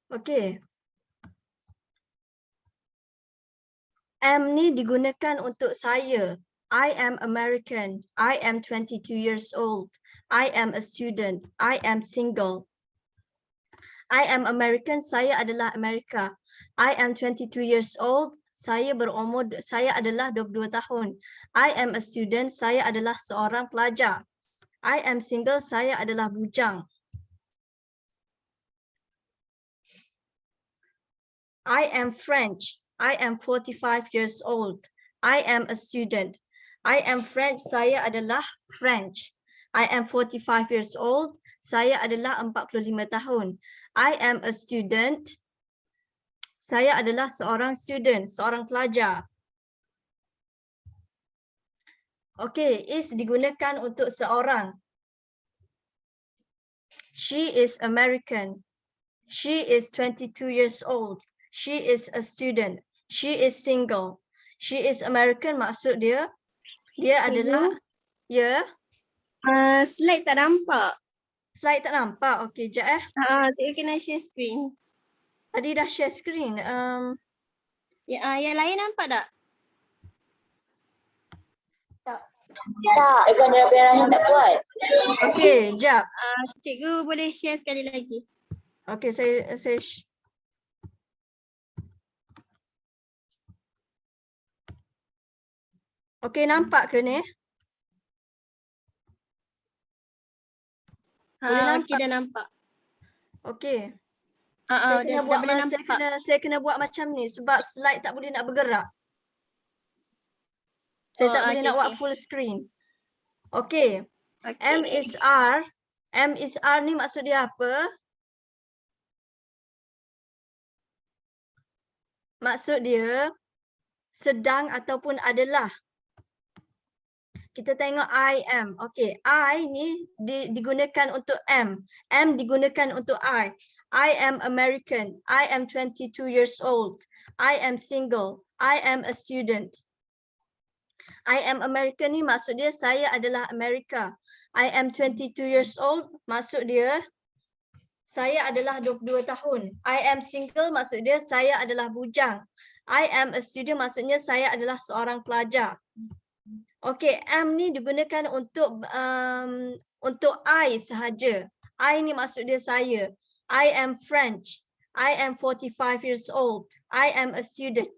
Okey. Am ni digunakan untuk saya. I am American. I am 22 years old. I am a student. I am single. I am American. Saya adalah Amerika. I am 22 years old. Saya adalah 22 tahun. I am a student. Saya adalah seorang pelajar. I am single. Saya adalah bujang. I am French. I am 45 years old. I am a student. I am French. Saya adalah French. I am 45 years old. Saya adalah 45 tahun. I am a student. Saya adalah seorang student, seorang pelajar. Okey, is digunakan untuk seorang. She is American. She is 22 years old. She is a student. She is single. She is American maksud dia adalah ya. Slide tak nampak. Slide tak nampak. Okey, jap Cikgu kena share screen. Tadi dah share screen. Yang lain nampak tak? Tak, Ikan Rahim tak buat. Okey, jap. Cikgu boleh share sekali lagi. Okey, saya Okey, nampak ke ni? Boleh nampak? Okey, dah nampak. Okey. Saya kena dah buat boleh nampak. saya kena buat macam ni sebab slide tak boleh nak bergerak. Saya tak boleh nak buat full screen. Okey. M is R. M is R ni maksud dia apa? Maksud dia sedang ataupun adalah. Kita tengok I am. Okey, I ni digunakan untuk M. M digunakan untuk I. I am American. I am 22 years old. I am single. I am a student. I am American ni maksud dia saya adalah Amerika. I am 22 years old maksud dia saya adalah 22 tahun. I am single maksud dia saya adalah bujang. I am a student maksudnya saya adalah seorang pelajar. Okey, am ni digunakan untuk I sahaja. I ni maksud dia saya. I am French. I am 45 years old. I am a student.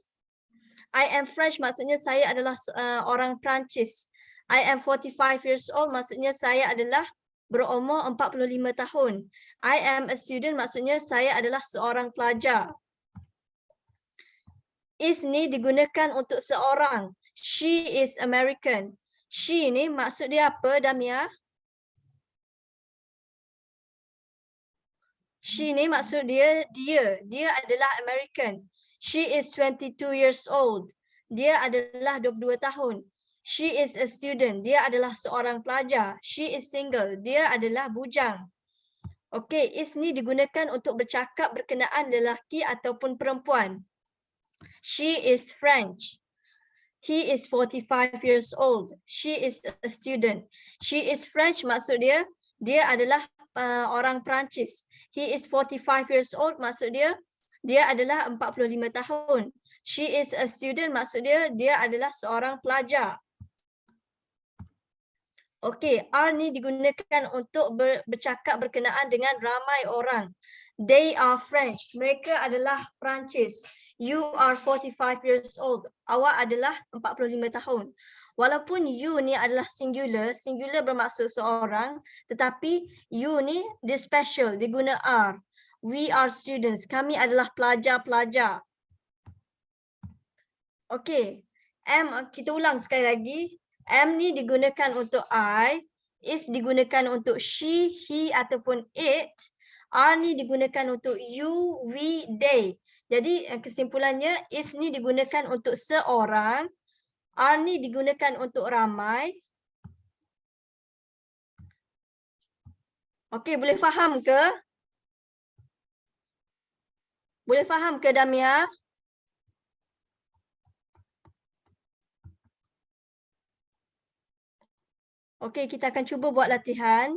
I am French maksudnya saya adalah orang Perancis. I am 45 years old maksudnya saya adalah berumur 45 tahun. I am a student maksudnya saya adalah seorang pelajar. Is ni digunakan untuk seorang. She is American. She ni maksud dia apa, Damia? She ni maksud dia adalah American. She is 22 years old. Dia adalah 22 tahun. She is a student. Dia adalah seorang pelajar. She is single. Dia adalah bujang. Okey, is ni digunakan untuk bercakap berkenaan lelaki ataupun perempuan. She is French. He is 45 years old. She is a student. She is French maksud dia adalah orang Perancis. He is 45 years old maksud dia adalah 45 tahun. She is a student maksud dia adalah seorang pelajar. Okey, R ni digunakan untuk bercakap berkenaan dengan ramai orang. They are French. Mereka adalah Perancis. You are 45 years old. Awak adalah 45 tahun. Walaupun you ni adalah singular bermaksud seorang, tetapi you ni dia special, dia guna R. We are students. Kami adalah pelajar-pelajar. Okey. M, kita ulang sekali lagi. M ni digunakan untuk I, is digunakan untuk she, he ataupun it. R ni digunakan untuk you, we, they. Jadi kesimpulannya is ni digunakan untuk seorang, R ni digunakan untuk ramai. Okey, boleh faham ke? Boleh faham ke, Damia? Okey, kita akan cuba buat latihan.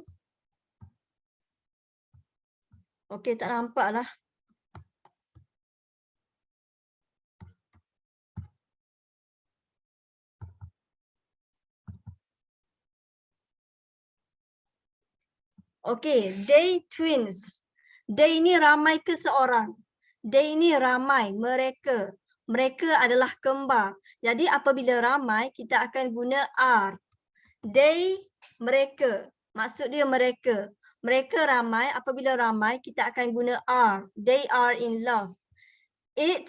Okey, tak nampak lah. Okay, they twins. They ini ramai ke seorang? They ini ramai, mereka. Mereka adalah kembar. Jadi apabila ramai, kita akan guna are. They, mereka. Maksud dia mereka. Mereka ramai, apabila ramai, kita akan guna are. They are in love. It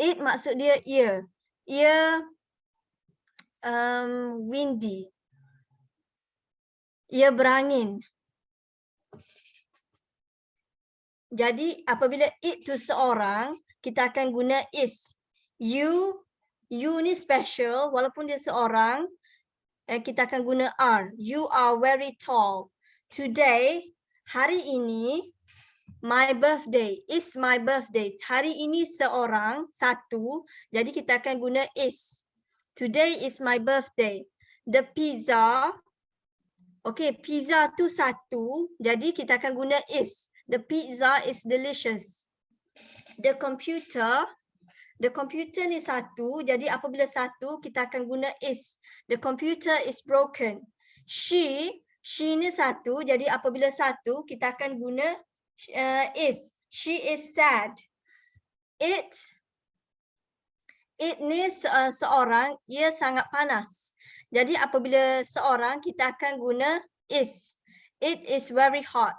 maksud dia ia. Ia windy. Ia berangin. Jadi apabila it tu seorang, kita akan guna is. You ni special, walaupun dia seorang, kita akan guna are. You are very tall. Today, hari ini, my birthday, is my birthday. Hari ini seorang, satu, jadi kita akan guna is. Today is my birthday. The pizza, okay, pizza tu satu, jadi kita akan guna is. The pizza is delicious. The computer ni satu, jadi apabila satu, kita akan guna is. The computer is broken. She ni satu, jadi apabila satu, kita akan guna is. She is sad. It ni seorang, ia sangat panas. Jadi apabila seorang, kita akan guna is. It is very hot.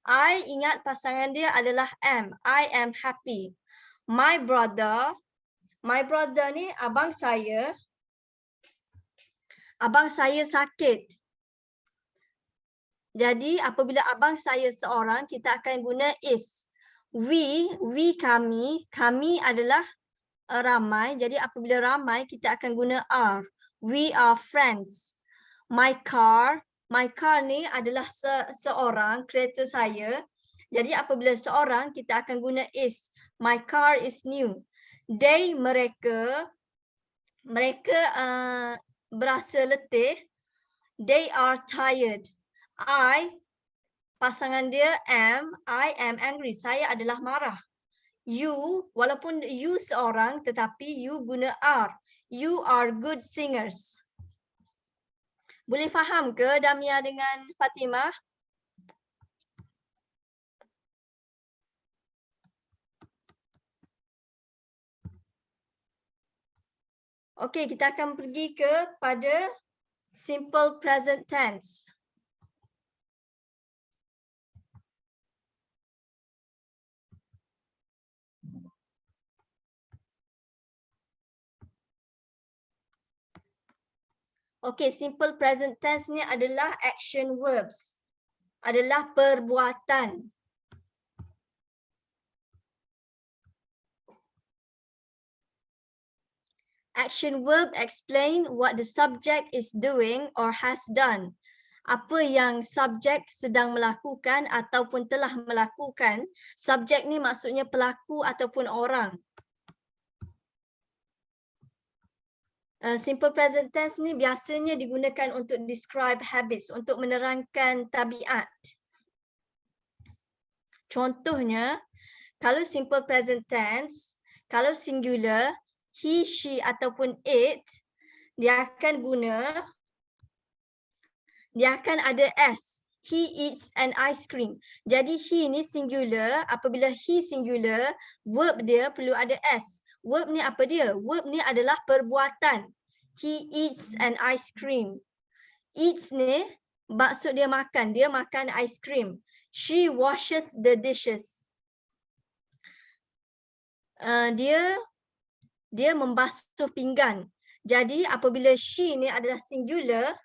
I ingat pasangan dia adalah am. I am happy. My brother ni abang saya sakit. Jadi apabila abang saya seorang, kita akan guna is. We kami adalah ramai. Jadi apabila ramai, kita akan guna are. We are friends. My car ni adalah seorang, kereta saya. Jadi apabila seorang, kita akan guna is. My car is new. They, mereka berasa letih. They are tired. Pasangan dia I am angry. Saya adalah marah. You, walaupun you seorang, tetapi you guna are. You are good singers. Boleh faham ke Damia dengan Fatimah? Okey, kita akan pergi kepada simple present tense. Okey, simple present tense ni adalah action verbs. Adalah perbuatan. Action verb explain what the subject is doing or has done. Apa yang subjek sedang melakukan ataupun telah melakukan. Subjek ni maksudnya pelaku ataupun orang. Simple present tense ni biasanya digunakan untuk describe habits, untuk menerangkan tabiat. Contohnya, kalau simple present tense, kalau singular, he, she ataupun it, dia akan ada s. He eats an ice cream. Jadi he ni singular, apabila he singular, verb dia perlu ada s. Verb ni apa dia? Verb ni adalah perbuatan. He eats an ice cream. Eats ni maksud dia makan. Dia makan ice cream. She washes the dishes. Dia membasuh pinggan. Jadi apabila she ni adalah singular,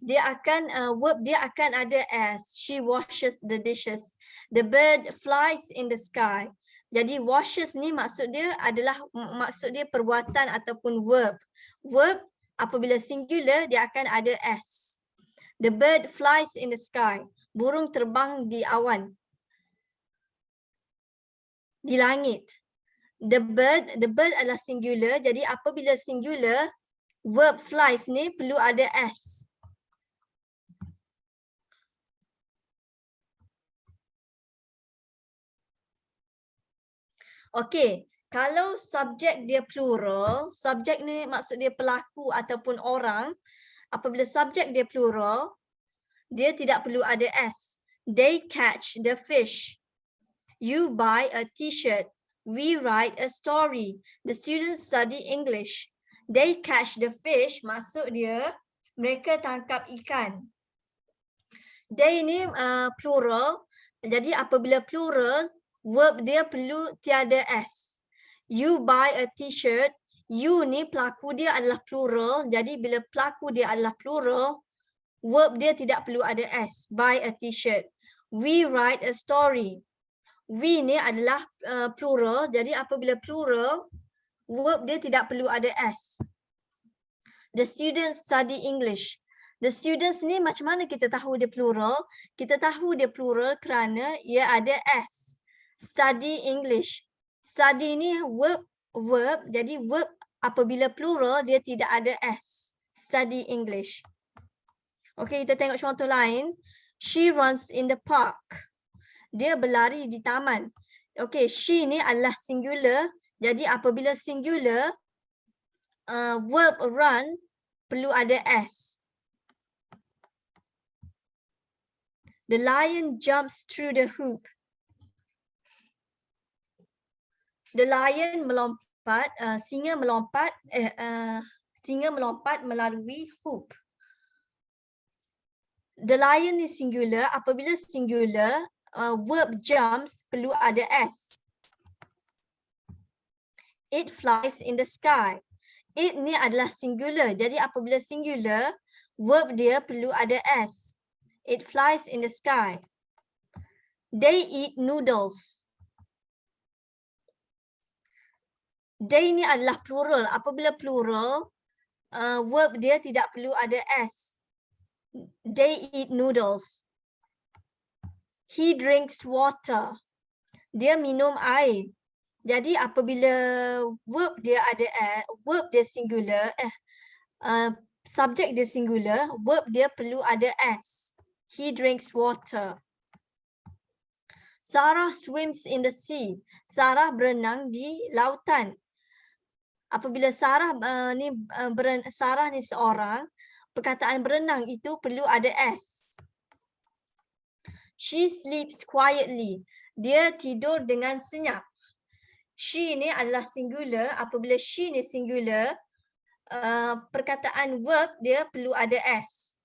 verb dia akan ada as. She washes the dishes. The bird flies in the sky. Jadi washes ni maksud dia perbuatan ataupun verb. Verb apabila singular dia akan ada as. The bird flies in the sky. Burung terbang di awan. Di langit. The bird adalah singular. Jadi apabila singular, verb flies ni perlu ada as. Okey, kalau subjek dia plural, subjek ni maksud dia pelaku ataupun orang, Apabila subjek dia plural, dia tidak perlu ada S. They catch the fish. You buy a t-shirt. We write a story. The students study English. They catch the fish, maksud dia mereka tangkap ikan. They ni plural. Jadi apabila plural, verb dia perlu tiada S. You buy a t-shirt. You ni pelaku dia adalah plural. Jadi bila pelaku dia adalah plural, verb dia tidak perlu ada S. Buy a t-shirt. We write a story. We ni adalah plural. Jadi apabila plural, verb dia tidak perlu ada S. The students study English. The students ni macam mana kita tahu dia plural? Kita tahu dia plural kerana ia ada S. Study English. Study ni verb. Jadi verb apabila plural dia tidak ada S. Study English. Okay, kita tengok contoh lain. She runs in the park. Dia berlari di taman. Okay, she ni adalah singular. Jadi apabila singular, verb run perlu ada S. The lion jumps through the hoop. The lion melompat, singa melompat melalui hoop. The lion is singular. Apabila singular, verb jumps perlu ada S. It flies in the sky. It ni adalah singular. Jadi apabila singular, verb dia perlu ada S. It flies in the sky. They eat noodles. They ni adalah plural. Apabila plural, verb dia tidak perlu ada S. They eat noodles. He drinks water. Dia minum air. Jadi apabila verb dia ada verb dia singular, subjek dia singular, verb dia perlu ada S. He drinks water. Sarah swims in the sea. Sarah berenang di lautan. Apabila Sarah Sarah ni seorang, perkataan berenang itu perlu ada S. She sleeps quietly. Dia tidur dengan senyap. She ni adalah singular. Apabila she ni singular, perkataan verb dia perlu ada S.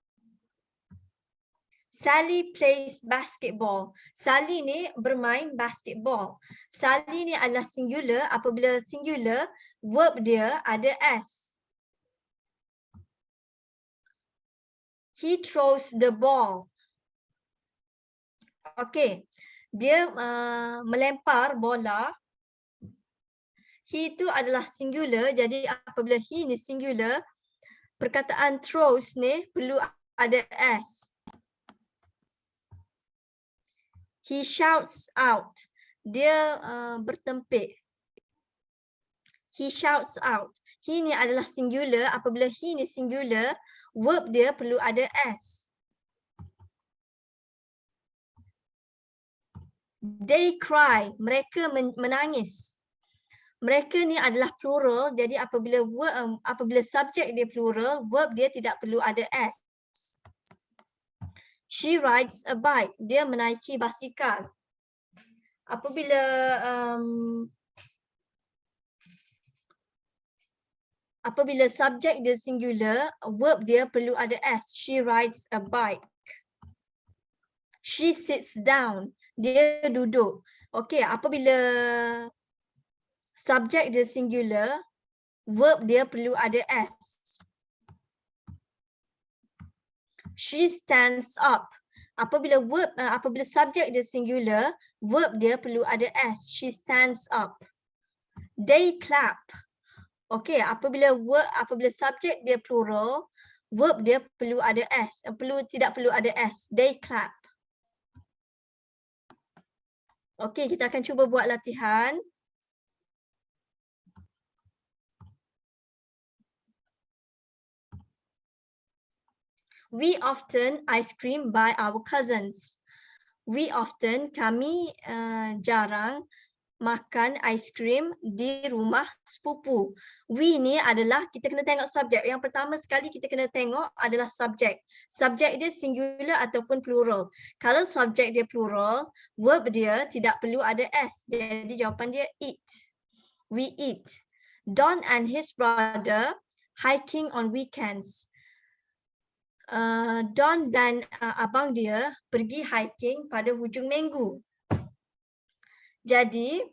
Sally plays basketball. Sally ni bermain basketball. Sally ni adalah singular. Apabila singular, verb dia ada S. He throws the ball. Okay, dia melempar bola. He itu adalah singular. Jadi apabila he ni singular, perkataan throws ni perlu ada S. He shouts out. Dia bertempik. He shouts out. He ni adalah singular. Apabila he ni singular, verb dia perlu ada S. They cry. Mereka menangis. Mereka ni adalah plural. Jadi apabila subjek dia plural, verb dia tidak perlu ada S. She rides a bike. Dia menaiki basikal. Apabila subjek dia singular, verb dia perlu ada S. She rides a bike. She sits down. Dia duduk. Okey, apabila subjek dia singular, verb dia perlu ada S. She stands up. Apabila subjek dia singular, verb dia perlu ada S. She stands up. They clap. Okey, apabila subjek dia plural, verb dia perlu ada S. Tidak perlu ada S. They clap. Okey, kita akan cuba buat latihan. We often ice cream by our cousins. We often, kami jarang makan aiskrim di rumah sepupu. We ni adalah kita kena tengok subjek. Yang pertama sekali kita kena tengok adalah subjek. Subjek dia singular ataupun plural. Kalau subjek dia plural, verb dia tidak perlu ada s. Jadi jawapan dia eat. We eat. Don and his brother hiking on weekends. Don dan abang dia pergi hiking pada hujung minggu. Jadi,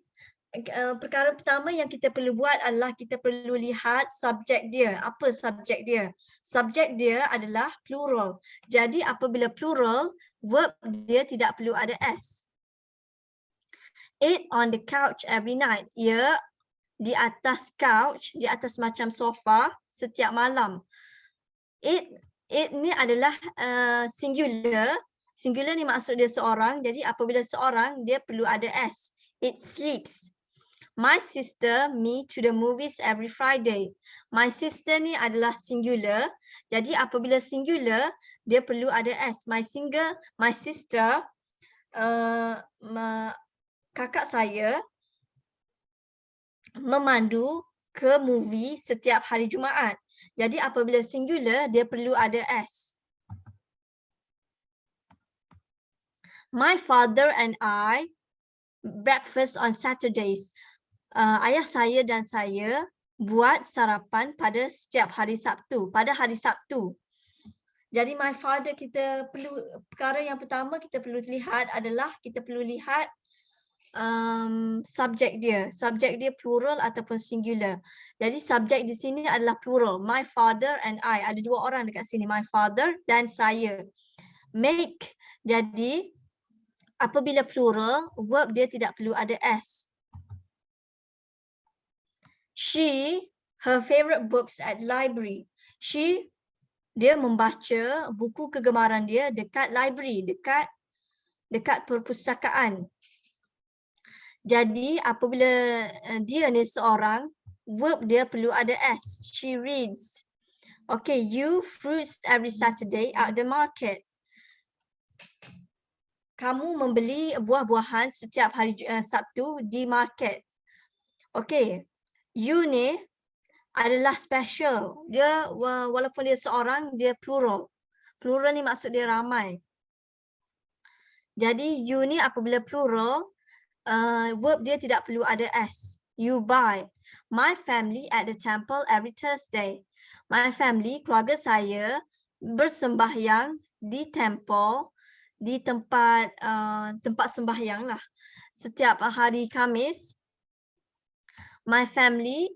perkara pertama yang kita perlu buat adalah kita perlu lihat subjek dia. Apa subjek dia? Subjek dia adalah plural. Jadi, apabila plural, verb dia tidak perlu ada s. Eat on the couch every night. Ia di atas couch, di atas macam sofa setiap malam. It ni adalah singular. Singular ni maksud dia seorang. Jadi apabila seorang, dia perlu ada s. It sleeps. My sister, me to the movies every Friday. My sister ni adalah singular. Jadi apabila singular, dia perlu ada s. My sister, kakak saya memandu ke movie setiap hari Jumaat. Jadi apabila singular, dia perlu ada s. My father and I breakfast on Saturdays. Ayah saya dan saya buat sarapan pada setiap hari Sabtu, pada hari Sabtu. Jadi my father, kita perlu, perkara yang pertama kita perlu lihat adalah kita perlu lihat subjek dia. Subjek dia plural ataupun singular. Jadi subjek di sini adalah plural. My father and I. Ada dua orang dekat sini. My father dan saya. Make. Jadi apabila plural, verb dia tidak perlu ada s. She, her favorite books at library. She, dia membaca buku kegemaran dia dekat library, dekat perpustakaan. Jadi apabila dia ni seorang, verb dia perlu ada s. She reads. Okay, you fruits every Saturday at the market. Kamu membeli buah-buahan setiap hari Sabtu di market. Okay, you ni adalah special. Dia walaupun dia seorang, dia plural. Plural ni maksud dia ramai. Jadi you ni apabila plural, verb dia tidak perlu ada s. You buy. My family at the temple every Thursday. My family, keluarga saya, bersembahyang di temple, di tempat sembahyang lah, setiap hari Khamis. My family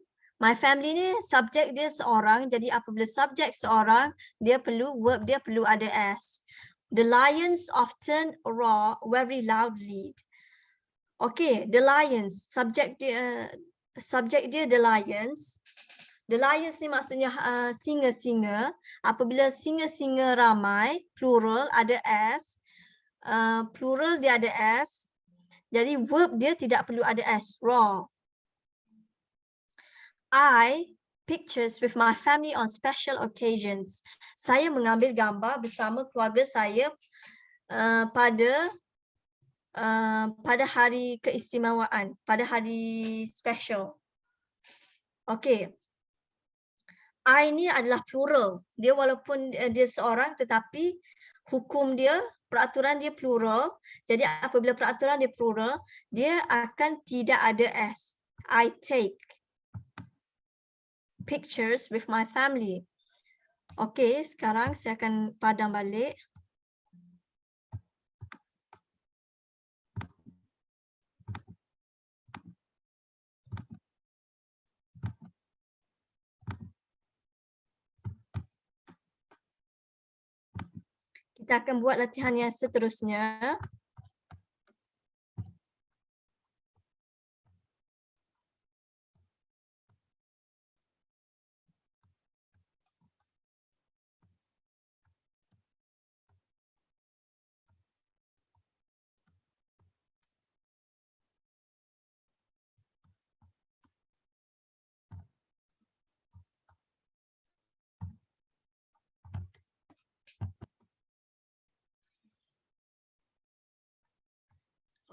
ni subjek dia seorang. Jadi apabila subjek seorang, dia perlu, verb dia perlu ada s. The lions often roar very loudly. Okay, the lions, subjek dia the lions. The lions ni maksudnya singa-singa. Apabila singa-singa ramai, plural ada s. Plural dia ada s. Jadi verb dia tidak perlu ada s. Roar. I pictures with my family on special occasions. Saya mengambil gambar bersama keluarga saya pada hari keistimewaan, pada hari special. Okay. I ni adalah plural. Dia walaupun dia seorang tetapi hukum dia, peraturan dia plural. Jadi apabila peraturan dia plural, dia akan tidak ada s. I take pictures with my family. Okay, sekarang saya akan padam balik. Kita akan buat latihan yang seterusnya.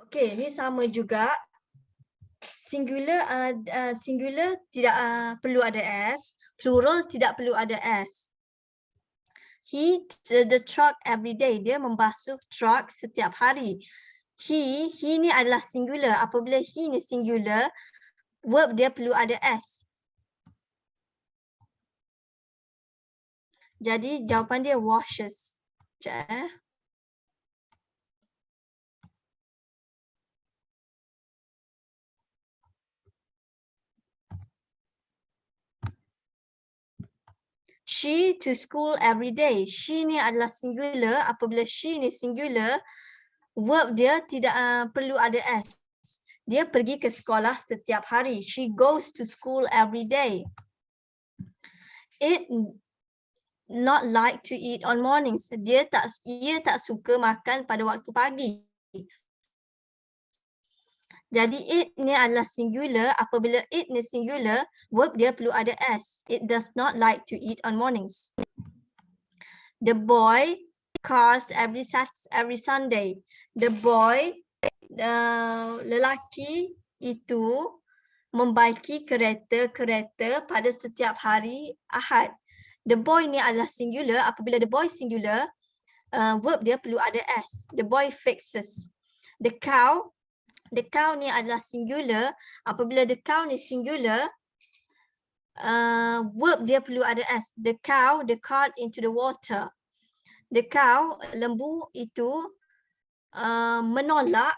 Okey, ini sama juga. singular tidak perlu ada s, plural tidak perlu ada s. He the truck every day. Dia membasuh truck setiap hari. He ni adalah singular. Apabila he ni singular, verb dia perlu ada s. Jadi jawapan dia washes. Sekejap eh. She to school every day. She ni adalah singular. Apabila she ni singular, verb dia tidak perlu ada s. Dia pergi ke sekolah setiap hari. She goes to school every day. It not like to eat on mornings. Ia tak suka makan pada waktu pagi. Jadi it ni adalah singular. Apabila it ni singular, verb dia perlu ada s. It does not like to eat on mornings. The boy cars every Sunday. The boy, lelaki itu membaiki kereta pada setiap hari Ahad. The boy ni adalah singular. Apabila the boy singular, verb dia perlu ada s. The boy fixes. The cow ni adalah singular. Apabila the cow ni singular, verb dia perlu ada s. The cow, the cart into the water. The cow, lembu itu menolak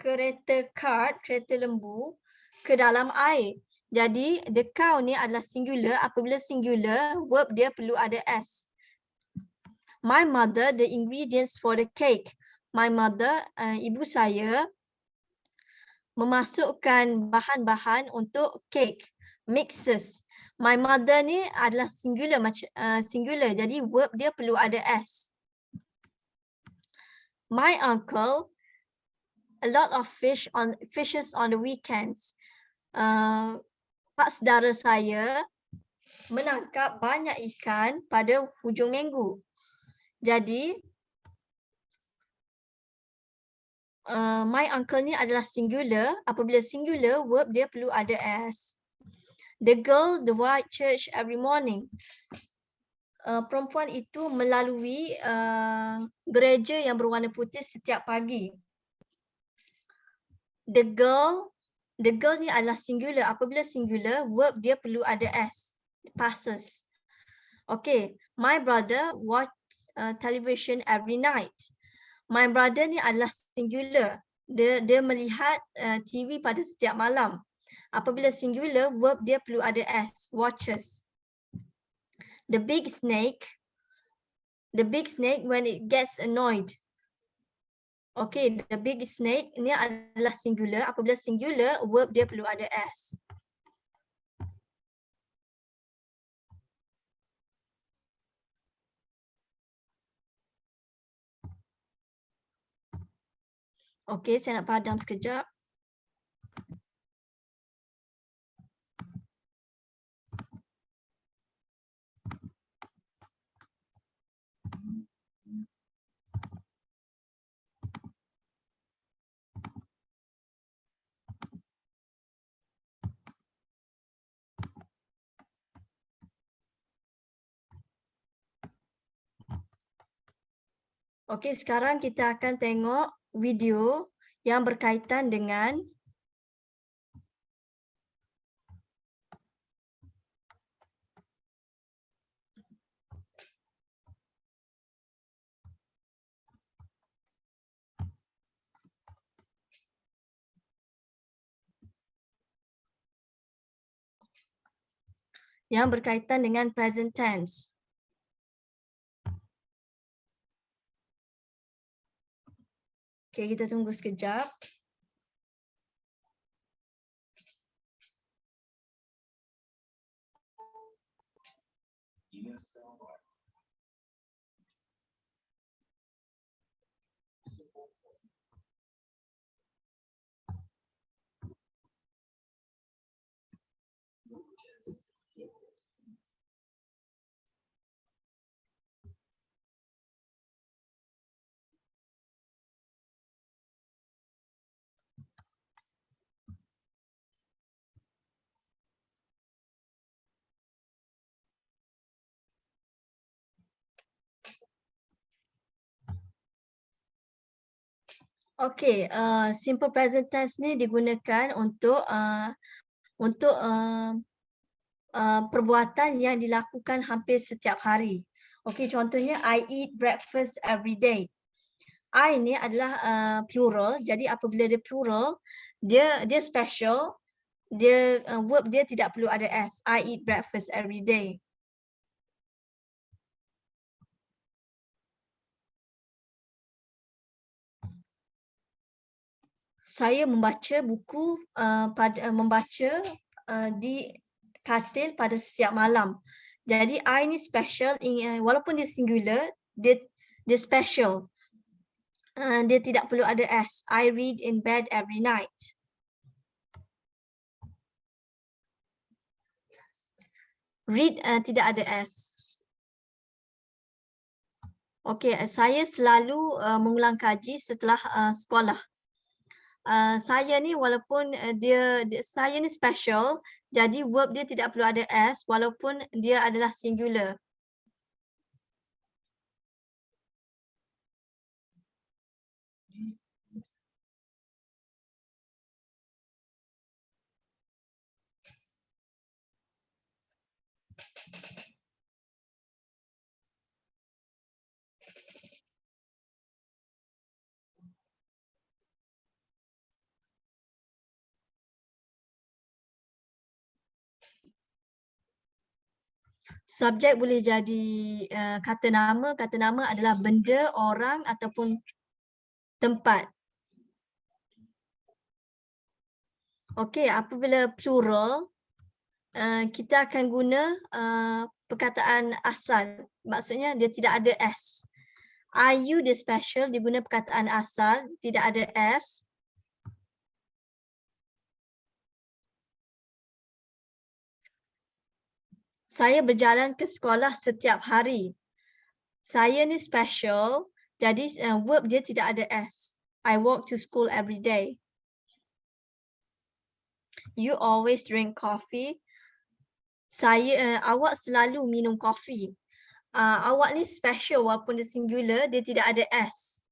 kereta lembu ke dalam air. Jadi the cow ni adalah singular. Apabila singular, verb dia perlu ada s. My mother, the ingredients for the cake. My mother, ibu saya memasukkan bahan-bahan untuk cake. Mixes. My mother ni adalah singular, singular. Jadi verb dia perlu ada s. My uncle, a lot of fishes on the weekends. Pak saudara saya menangkap banyak ikan pada hujung minggu. Jadi my uncle ni adalah singular. Apabila singular, verb dia perlu ada s. The girl, the white church every morning. Perempuan itu melalui gereja yang berwarna putih setiap pagi. The girl ni adalah singular. Apabila singular, verb dia perlu ada s. Passes. Okay. My brother watch television every night. My brother ni adalah singular. Dia melihat TV pada setiap malam. Apabila singular, verb dia perlu ada s. Watches. The big snake when it gets annoyed. Okay, the big snake ni adalah singular. Apabila singular, verb dia perlu ada s. Okay, saya nak padam sekejap. Okey, sekarang kita akan tengok video yang berkaitan dengan present tense. Okey, kita tunggu sekejap. Okay, simple present tense ni digunakan untuk perbuatan yang dilakukan hampir setiap hari. Okay, contohnya I eat breakfast every day. I ni adalah plural, jadi apabila dia plural, dia special, verb dia tidak perlu ada s. I eat breakfast every day. Saya membaca buku di katil pada setiap malam. Jadi I ni special, walaupun dia singular, dia special. Dia tidak perlu ada s. I read in bed every night. Read tidak ada s. Okay, saya selalu mengulang kaji setelah sekolah. Saya ni walaupun saya ni special, jadi verb dia tidak perlu ada s walaupun dia adalah singular. Subjek boleh jadi kata nama. Kata nama adalah benda, orang ataupun tempat. Okey, apabila plural, kita akan guna perkataan asal. Maksudnya dia tidak ada s. Are you dia special, dia guna perkataan asal, tidak ada s. Saya berjalan ke sekolah setiap hari. Saya ni special, jadi verb dia tidak ada s. I walk to school every day. You always drink coffee. Awak selalu minum kopi. Awak ni special walaupun dia singular, dia tidak ada s.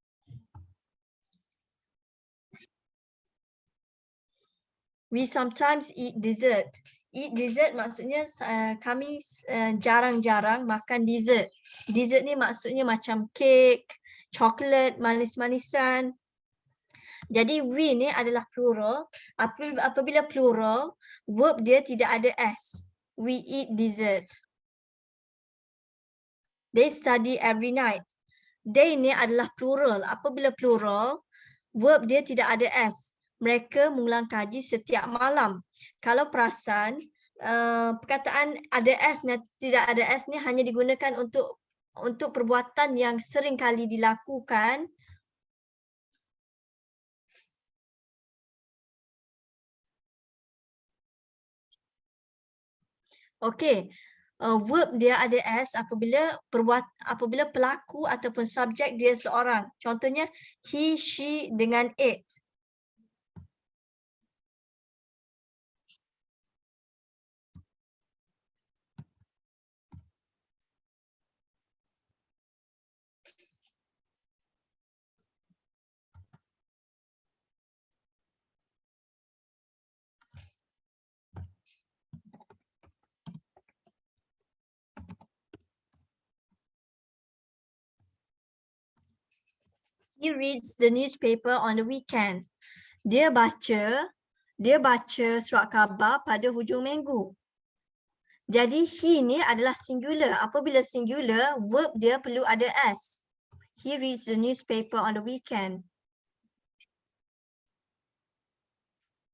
We sometimes eat dessert. Eat dessert maksudnya kami jarang-jarang makan dessert. Dessert ni maksudnya macam kek, coklat, manis-manisan. Jadi we ni adalah plural. Apabila plural, verb dia tidak ada s. We eat dessert. They study every night. They ni adalah plural. Apabila plural, verb dia tidak ada s. Mereka mengulang kaji setiap malam. Kalau perasan, perkataan ada s dan tidak ada s ni hanya digunakan untuk perbuatan yang sering kali dilakukan. Okey, verb dia ada s apabila pelaku ataupun subjek dia seorang. Contohnya he, she dengan it. He reads the newspaper on the weekend. Dia baca surat khabar pada hujung minggu. Jadi he ni adalah singular. Apabila singular, verb dia perlu ada s. He reads the newspaper on the weekend.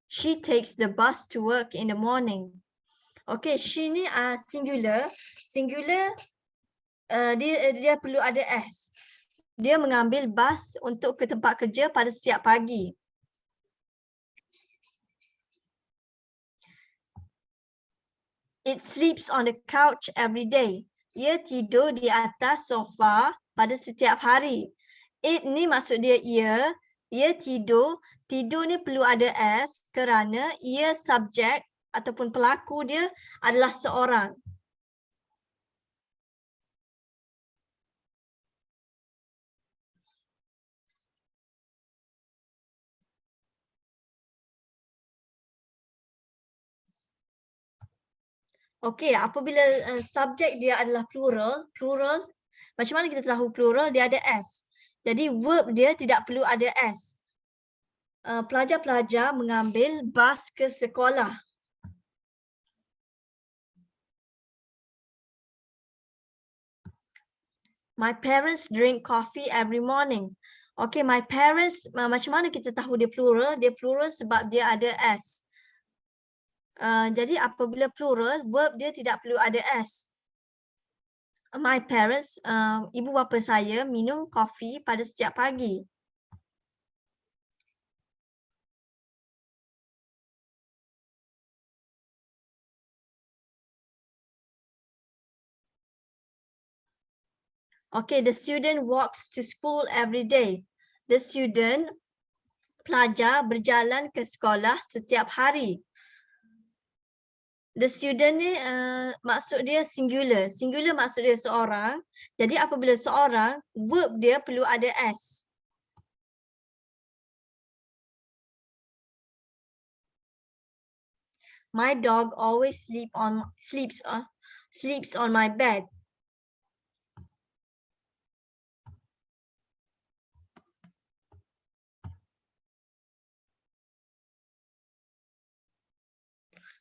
She takes the bus to work in the morning. Okay, she ni singular. Singular dia perlu ada s. Dia mengambil bas untuk ke tempat kerja pada setiap pagi. It sleeps on the couch every day. Ia tidur di atas sofa pada setiap hari. It ni maksud dia ia tidur. Tidur ni perlu ada s kerana ia subjek ataupun pelaku dia adalah seorang. Okey, apabila subjek dia adalah plural, macam mana kita tahu plural? Dia ada S. Jadi verb dia tidak perlu ada S. Pelajar-pelajar mengambil bas ke sekolah. My parents drink coffee every morning. Okay, my parents, macam mana kita tahu dia plural? Dia plural sebab dia ada S. Jadi apabila plural, verb dia tidak perlu ada S. My parents, ibu bapa saya minum kopi pada setiap pagi. Okay, the student walks to school every day. The student, pelajar berjalan ke sekolah setiap hari. The student ni maksud dia singular. Singular maksud dia seorang. Jadi apabila seorang, verb dia perlu ada S. My dog always sleeps on my bed.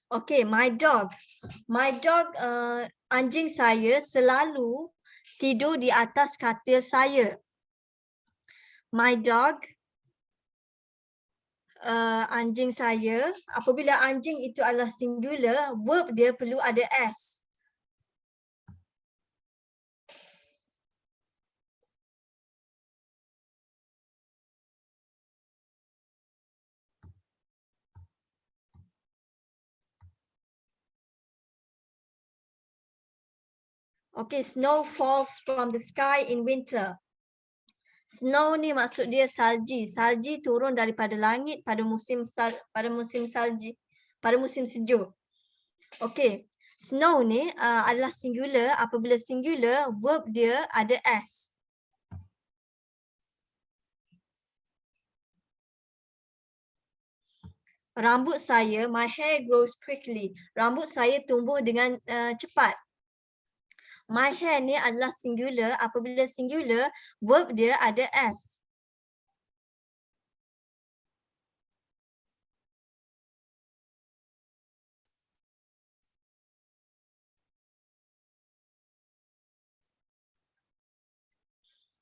Okay, my dog. My dog, anjing saya selalu tidur di atas katil saya. My dog, anjing saya, apabila anjing itu adalah singular, verb dia perlu ada S. Okay, snow falls from the sky in winter. Snow ni maksud dia salji. Salji turun daripada langit pada musim salji, pada musim sejuk. Okay, snow ni adalah singular. Apabila singular, verb dia ada S. Rambut saya, my hair grows quickly. Rambut saya tumbuh dengan cepat. My hair ni adalah singular. Apabila singular, verb dia ada S.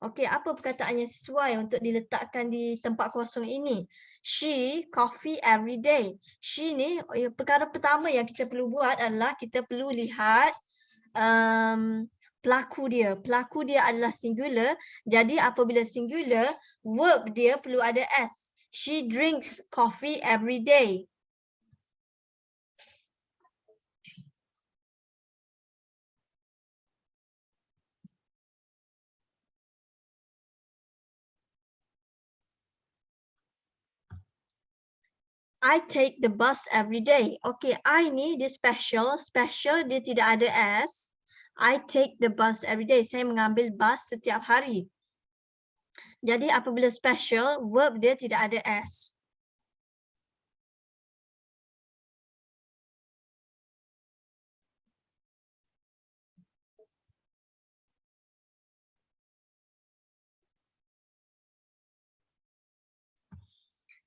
Okey, apa perkataan yang sesuai untuk diletakkan di tempat kosong ini? She coffee every day. She ni, perkara pertama yang kita perlu buat adalah kita perlu lihat pelaku dia. Pelaku dia adalah singular. Jadi apabila singular, verb dia perlu ada S. She drinks coffee every day. I take the bus every day. Okay, I ni dia special. Special dia tidak ada S. I take the bus every day. Saya mengambil bus setiap hari. Jadi apabila special, verb dia tidak ada S.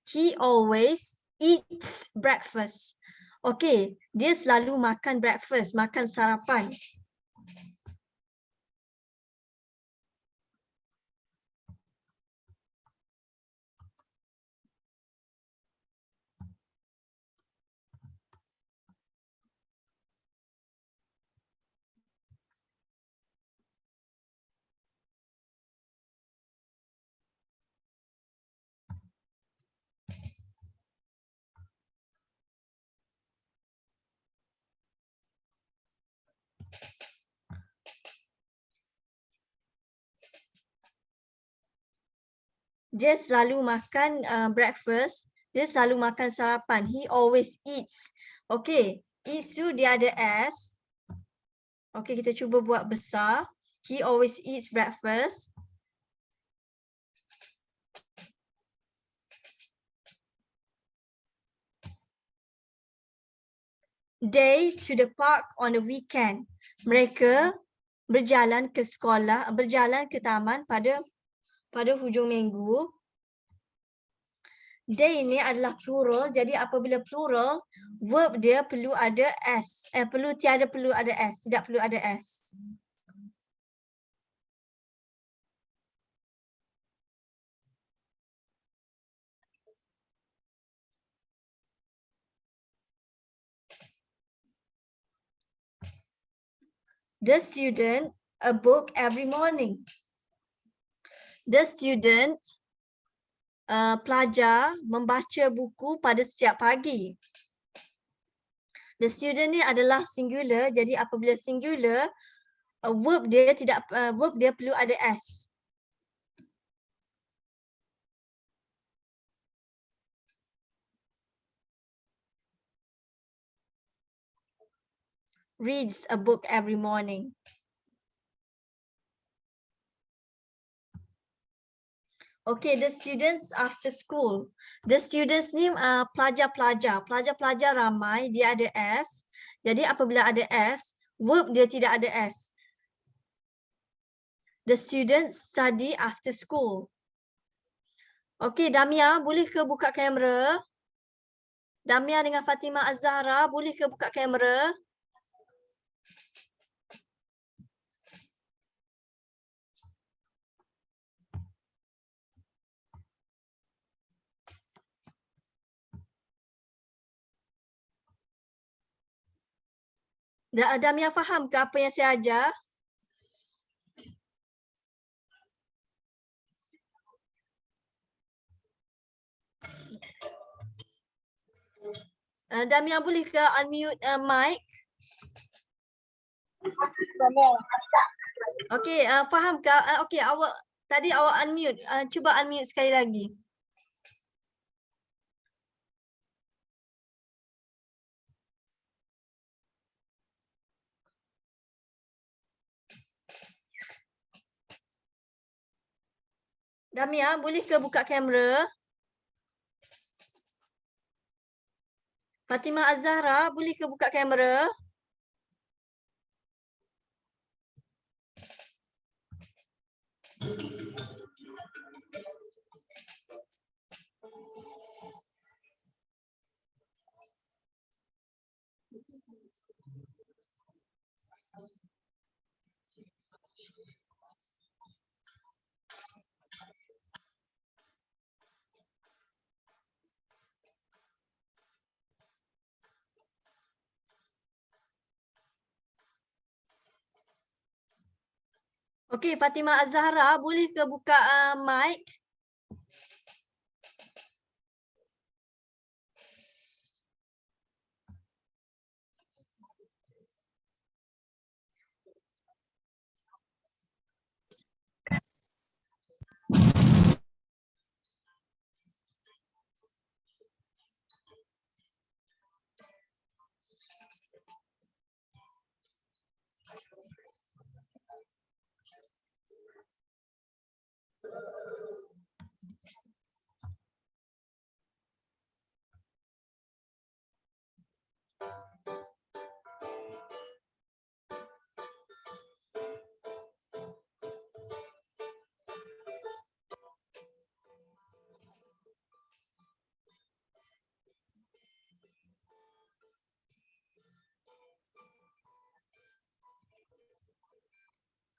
He always eats breakfast. Okay, dia selalu makan breakfast, makan sarapan. Dia selalu makan breakfast, dia selalu makan sarapan. He always eats. Okay, eats tu dia ada S. Okay, kita cuba buat besar. He always eats breakfast. They to the park on the weekend. Mereka berjalan ke sekolah, berjalan ke taman pada hujung minggu. They ini adalah plural, jadi apabila plural, verb dia perlu ada s. Tidak perlu ada s. The student a book every morning. The student pelajar membaca buku pada setiap pagi. The student ni adalah singular, jadi apabila singular, verb dia perlu ada s. Reads a book every morning. Okay, the students after school. The students ni pelajar-pelajar ramai, dia ada s. Jadi apabila ada s, verb dia tidak ada s. The students study after school. Okay, Damia, boleh ke buka kamera? Damia dengan Fatimah Az-Zahra, boleh ke buka kamera? Damia faham ke apa yang saya ajar? Damia boleh ke unmute mic? Okey, faham ke? Okey, tadi awak unmute. Cuba unmute sekali lagi. Damia, boleh ke buka kamera? Fatimah Az-Zahra, boleh ke buka kamera? Okey, Fatimah Az-Zahra, boleh ke buka mic?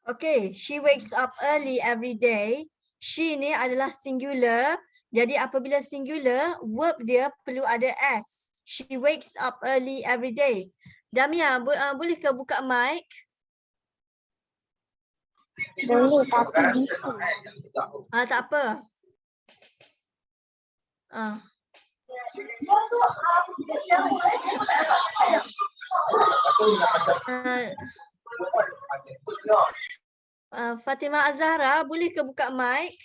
Okay, she wakes up early every day. She ni adalah singular. Jadi apabila singular, verb dia perlu ada s. She wakes up early every day. Damia, boleh ke buka mic? Boleh, tapi gitu. Tak apa. Fatimah Az-Zahra, boleh ke buka mic?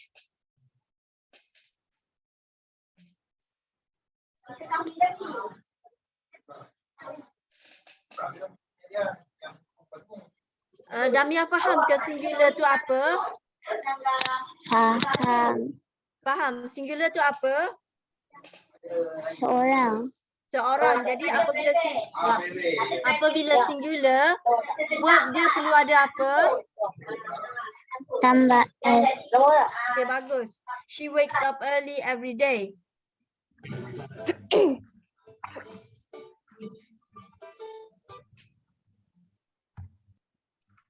Damia faham ke singular tu apa? Faham. Faham. Singular tu apa? Seorang. seorang. Jadi apabila singular, verb dia perlu ada apa? Tambah S. Okay, bagus. She wakes up early every day.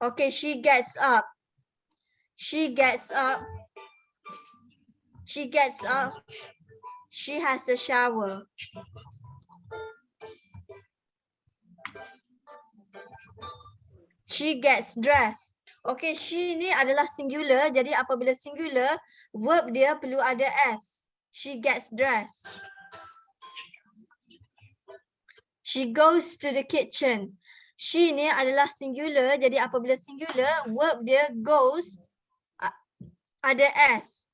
Okay, she gets up. She gets up. She gets up. She has the shower. She gets dressed. Okay, she ni adalah singular. Jadi apabila singular, verb dia perlu ada S. She gets dressed. She goes to the kitchen. She ni adalah singular. Jadi apabila singular, verb dia goes ada S.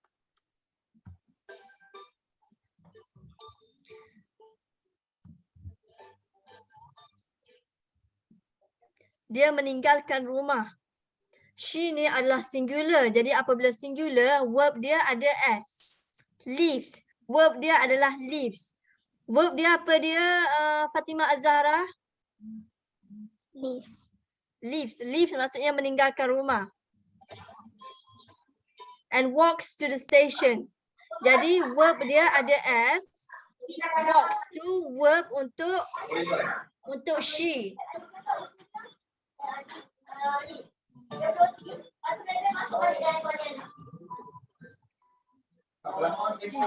Dia meninggalkan rumah. She ni adalah singular. Jadi apabila singular, verb dia ada S. Leaves. Verb dia adalah leaves. Verb dia apa dia, Fatimah Az-Zahra? Leave. Leaves. Leaves maksudnya meninggalkan rumah. And walks to the station. Jadi verb dia ada S. Walks tu verb untuk she.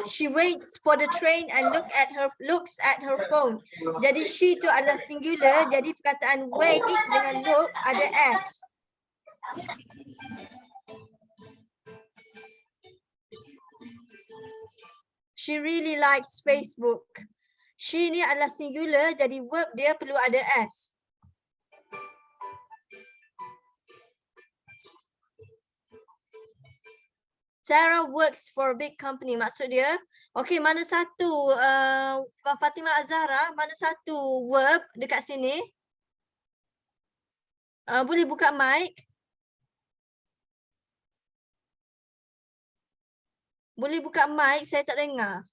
She waits for the train and looks at her phone. Jadi she tu adalah singular. Jadi perkataan wait dengan look ada S. She really likes Facebook. She ni adalah singular. Jadi verb dia perlu ada S. Sarah works for a big company. Maksud dia, okay, mana satu Fatimah Az-Zahra, mana satu verb dekat sini? Boleh buka mic? Boleh buka mic, saya tak dengar.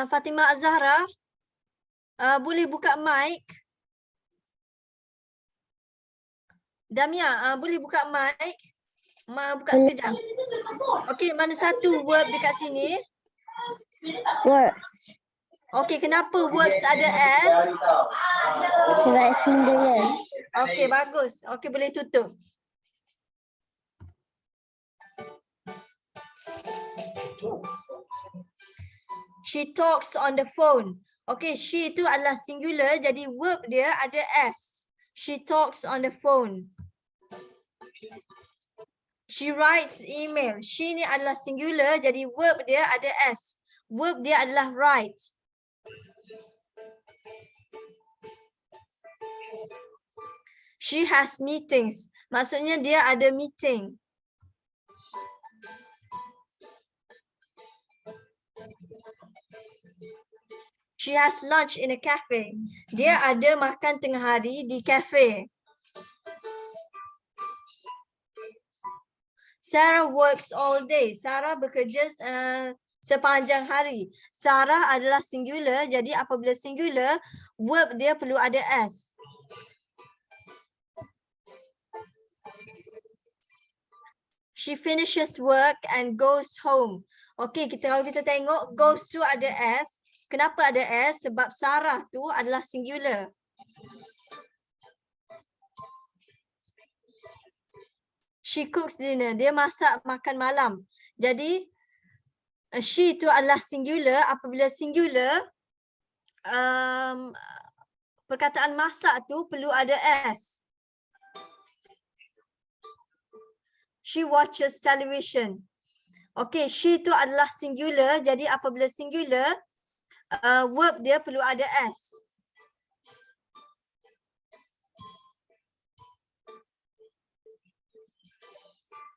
Fatimah Az-Zahra, boleh buka mic? Damia, boleh buka mic? Buka sekejap. Okey, mana satu verb dekat sini? Work. Okey, kenapa works ada S? Sebab singular. Okey, bagus. Okey, boleh tutup. She talks on the phone. Okay, she tu adalah singular. Jadi verb dia ada S. She talks on the phone. She writes email. She ni adalah singular. Jadi verb dia ada S. Verb dia adalah write. She has meetings. Maksudnya dia ada meeting. She has lunch in a cafe. Dia ada makan tengah hari di kafe. Sarah works all day. Sarah bekerja sepanjang hari. Sarah adalah singular. Jadi apabila singular, verb dia perlu ada S. She finishes work and goes home. Okey, kalau kita tengok goes to ada S. Kenapa ada S? Sebab Sarah tu adalah singular. She cooks dinner. Dia masak makan malam. Jadi she tu adalah singular. Apabila singular, perkataan masak tu perlu ada S. She watches television. Okay, she tu adalah singular. Jadi apabila singular, verb dia perlu ada S.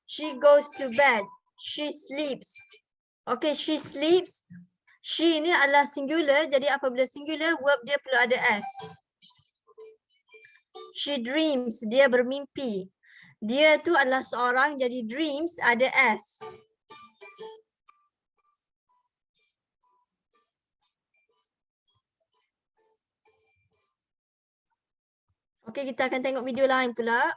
She goes to bed. She sleeps. Okay, she sleeps. She ni adalah singular. Jadi apabila singular, verb dia perlu ada S. She dreams, dia bermimpi. Dia tu adalah seorang, jadi dreams ada S. Okey, kita akan tengok video lain pula.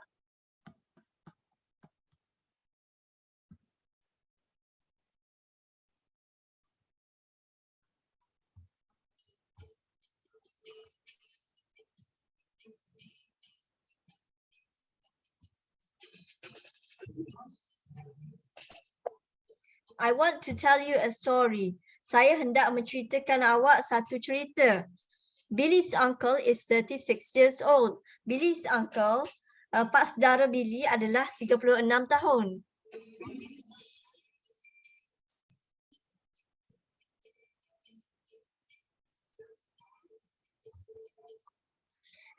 I want to tell you a story. Saya hendak menceritakan awak satu cerita. Billy's uncle is 36 years old. Billy's uncle, pak saudara Billy adalah 36 tahun.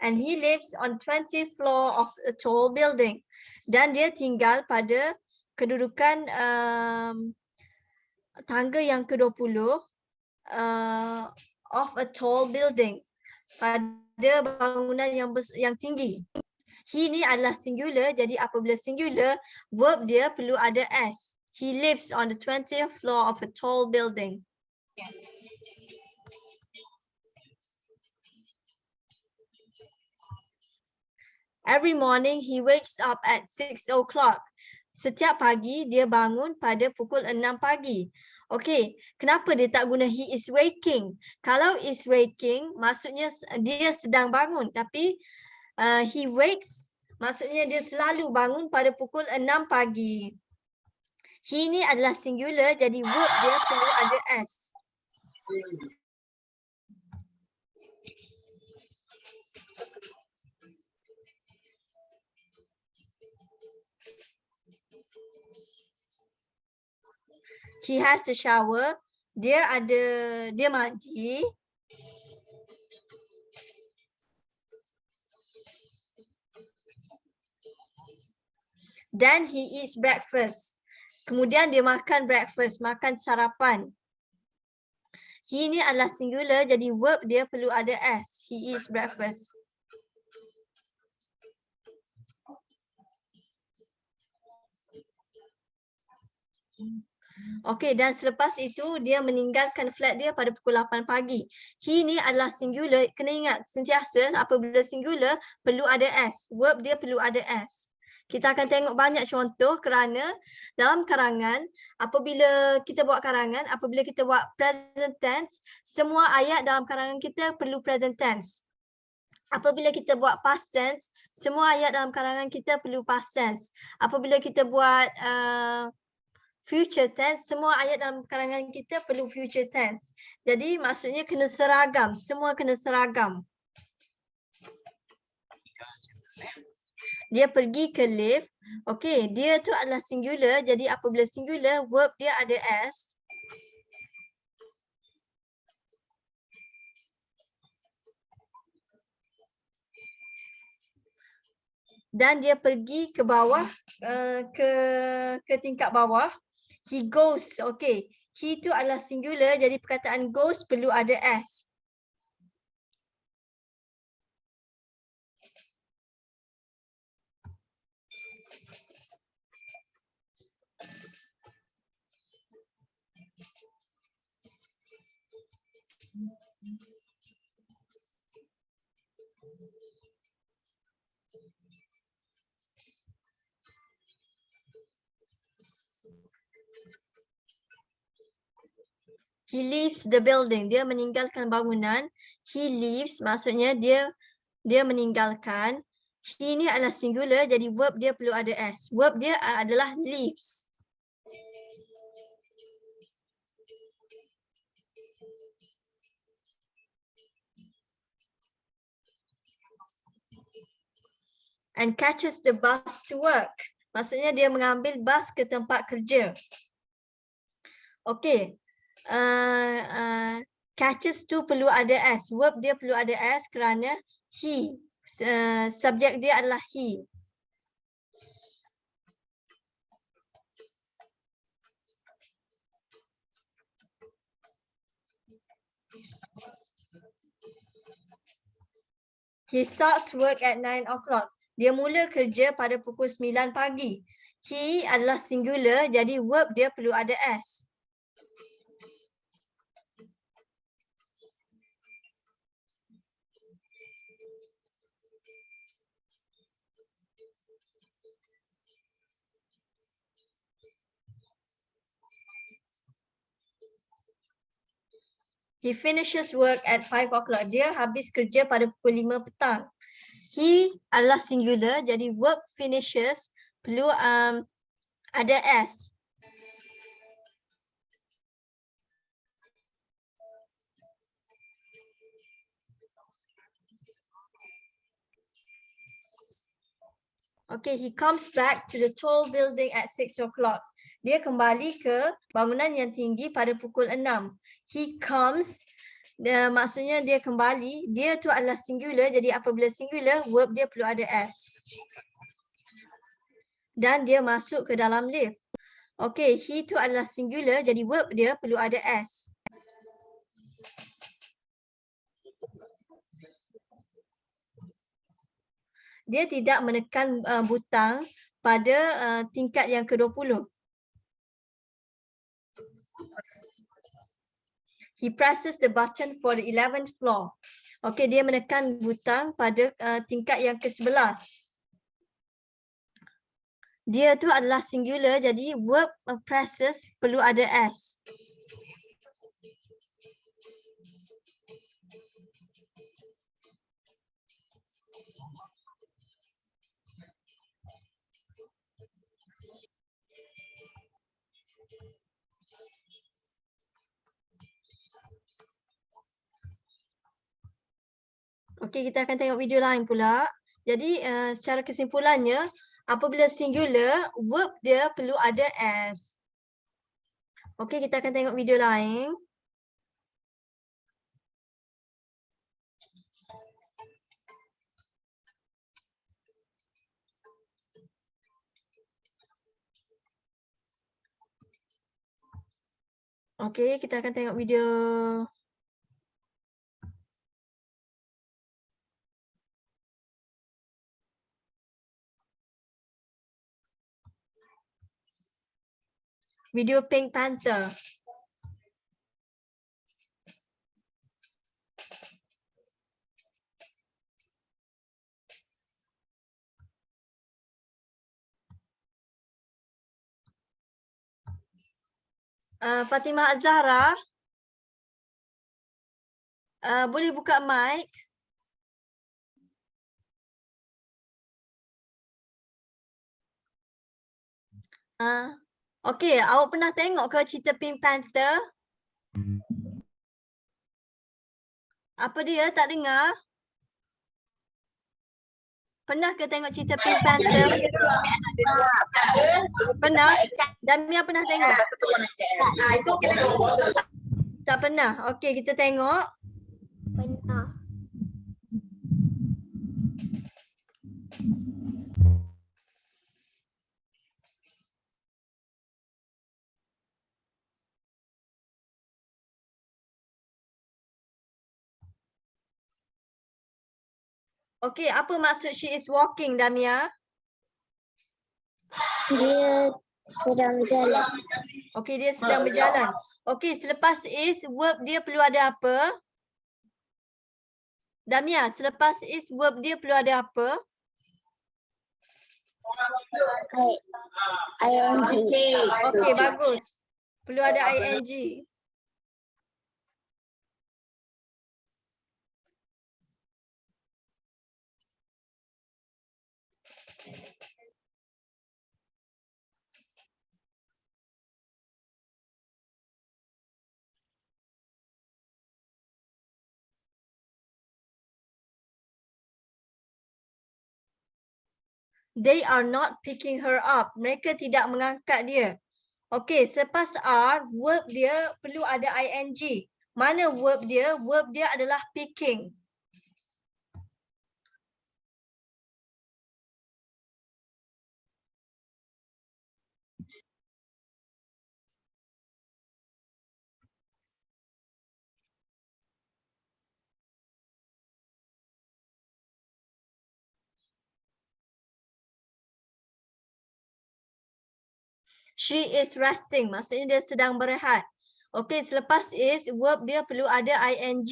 And he lives on 20th floor of a tall building. Dan dia tinggal pada kedudukan tangga yang ke-20 of a tall building, pada bangunan yang tinggi. He ni adalah singular, jadi apabila singular, verb dia perlu ada S. He lives on the 20th floor of a tall building. Every morning he wakes up at 6 o'clock. Setiap pagi dia bangun pada pukul 6 pagi. Okey, kenapa dia tak guna he is waking? Kalau is waking, maksudnya dia sedang bangun. Tapi he wakes, maksudnya dia selalu bangun pada pukul 6 pagi. He ni adalah singular, jadi verb dia perlu ada S. He has a shower. Dia mandi. Then he eats breakfast. Kemudian dia makan breakfast, makan sarapan. He ni adalah singular, jadi verb dia perlu ada S. He eats breakfast. Okey, dan selepas itu dia meninggalkan flat dia pada pukul 8 pagi. He ni adalah singular, kena ingat sentiasa apabila singular perlu ada S. Verb dia perlu ada S. Kita akan tengok banyak contoh kerana dalam karangan, apabila kita buat karangan, apabila kita buat present tense, semua ayat dalam karangan kita perlu present tense. Apabila kita buat past tense, semua ayat dalam karangan kita perlu past tense. Apabila kita buat future tense, semua ayat dalam karangan kita perlu future tense. Jadi maksudnya kena seragam, semua kena seragam. Dia pergi ke lift. Okey, dia tu adalah singular, jadi apabila singular, verb dia ada S. Dan dia pergi ke bawah, ke tingkat bawah. He goes, okay. He tu adalah singular, jadi perkataan goes perlu ada S. He leaves the building. Dia meninggalkan bangunan. He leaves maksudnya dia meninggalkan. He ni adalah singular, jadi verb dia perlu ada S. Verb dia adalah leaves. And catches the bus to work. Maksudnya dia mengambil bas ke tempat kerja. Okay. Catches tu perlu ada S. Verb dia perlu ada S kerana he. Subjek dia adalah he. He starts work at 9 o'clock. Dia mula kerja pada pukul 9 pagi. He adalah singular, jadi verb dia perlu ada s. He finishes work at 5 o'clock. Dia habis kerja pada pukul 5 petang. He adalah singular, jadi verb finishes perlu ada s. Okay, he comes back to the tall building at 6 o'clock. Dia kembali ke bangunan yang tinggi pada pukul 6. He comes, maksudnya dia kembali. Dia tu adalah singular, jadi apabila singular, verb dia perlu ada s. Dan dia masuk ke dalam lift. Okay, he tu adalah singular, jadi verb dia perlu ada s. Dia tidak menekan butang pada tingkat yang ke-20. He presses the button for the 11th floor. Okey, dia menekan butang pada tingkat yang ke-11. Dia tu adalah singular, jadi verb presses perlu ada s. Okey, kita akan tengok video lain pula. Jadi secara kesimpulannya, apabila singular, verb dia perlu ada s. Okey, kita akan tengok video lain. Okey, kita akan tengok video. Video Pink Panther. Fatimah Azhara, boleh buka mic? Okey, awak pernah tengok ke cerita Pink Panther? Apa dia? Tak dengar? Pernah ke tengok cerita Pink Panther? Pernah? Damia pernah tengok? Tak pernah? Okey, kita tengok. Pernah. Okey, apa maksud she is walking, Damia? Dia sedang berjalan. Okey, dia sedang berjalan. Okey, selepas is, verb dia perlu ada apa? Damia, selepas is, verb dia perlu ada apa? ING. Okey, bagus. Perlu ada ing. They are not picking her up. Mereka tidak mengangkat dia. Okey, selepas are, verb dia perlu ada ing. Mana verb dia? Verb dia adalah picking. She is resting. Maksudnya dia sedang berehat. Okey, selepas is verb dia perlu ada ing.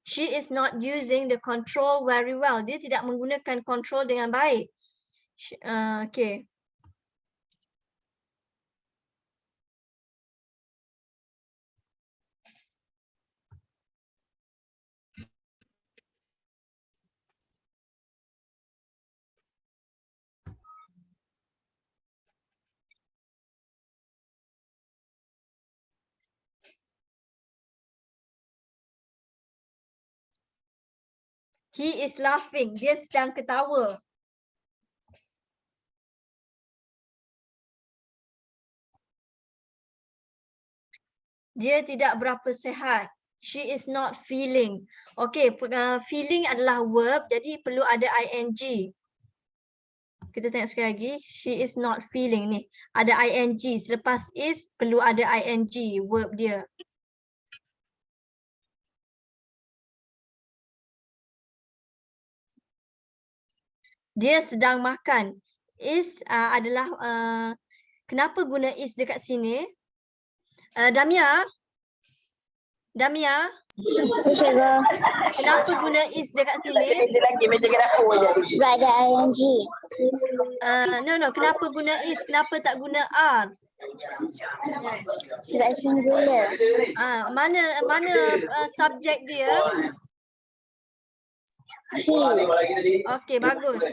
She is not using the control very well. Dia tidak menggunakan control dengan baik. Okay. He is laughing. Dia sedang ketawa. Dia tidak berapa sihat. She is not feeling. Okay, feeling adalah verb, jadi perlu ada ing. Kita tengok sekali lagi. She is not feeling ni. Ada ing. Selepas is, perlu ada ing, verb dia. Dia sedang makan. Is adalah, kenapa guna is dekat sini? Damia? Damia? Cikgu. Kenapa guna is dekat sini? Sebab ada ing. No. Kenapa guna is? Kenapa tak guna are? Sebab singular. Mana subjek dia? He. Okey, bagus.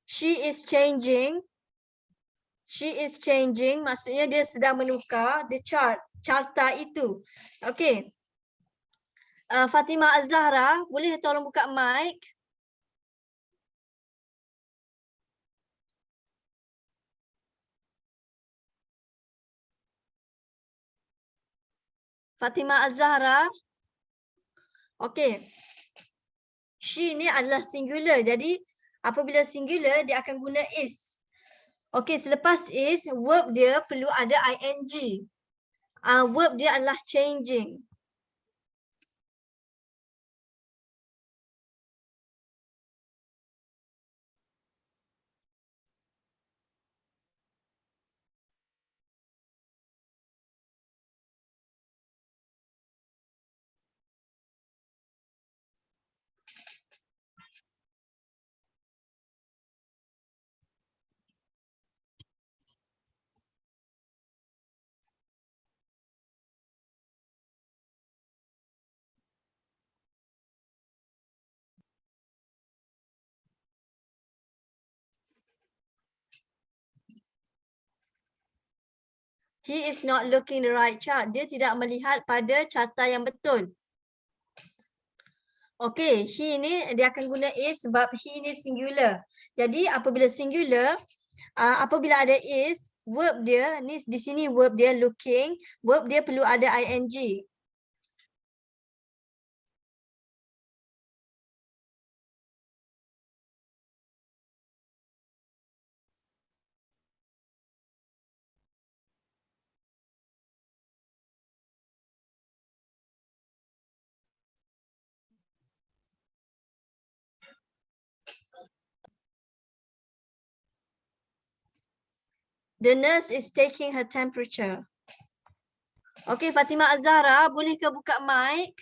She is changing. She is changing, maksudnya dia sedang menukar the chart, carta itu. Okey. Fatimah Az-Zahra, boleh tolong buka mic? Fatimah Az-Zahra. Okey. She ni adalah singular. Jadi apabila singular dia akan guna is. Okey, selepas is verb dia perlu ada ing. Verb dia adalah changing. He is not looking the right chart. Dia tidak melihat pada carta yang betul. Okey, he ni dia akan guna is sebab he ni singular. Jadi apabila singular, apabila ada is, verb dia ni di sini verb dia looking, verb dia perlu ada ing. The nurse is taking her temperature. Okey, Fatimah Az-Zahra, boleh ke buka mic?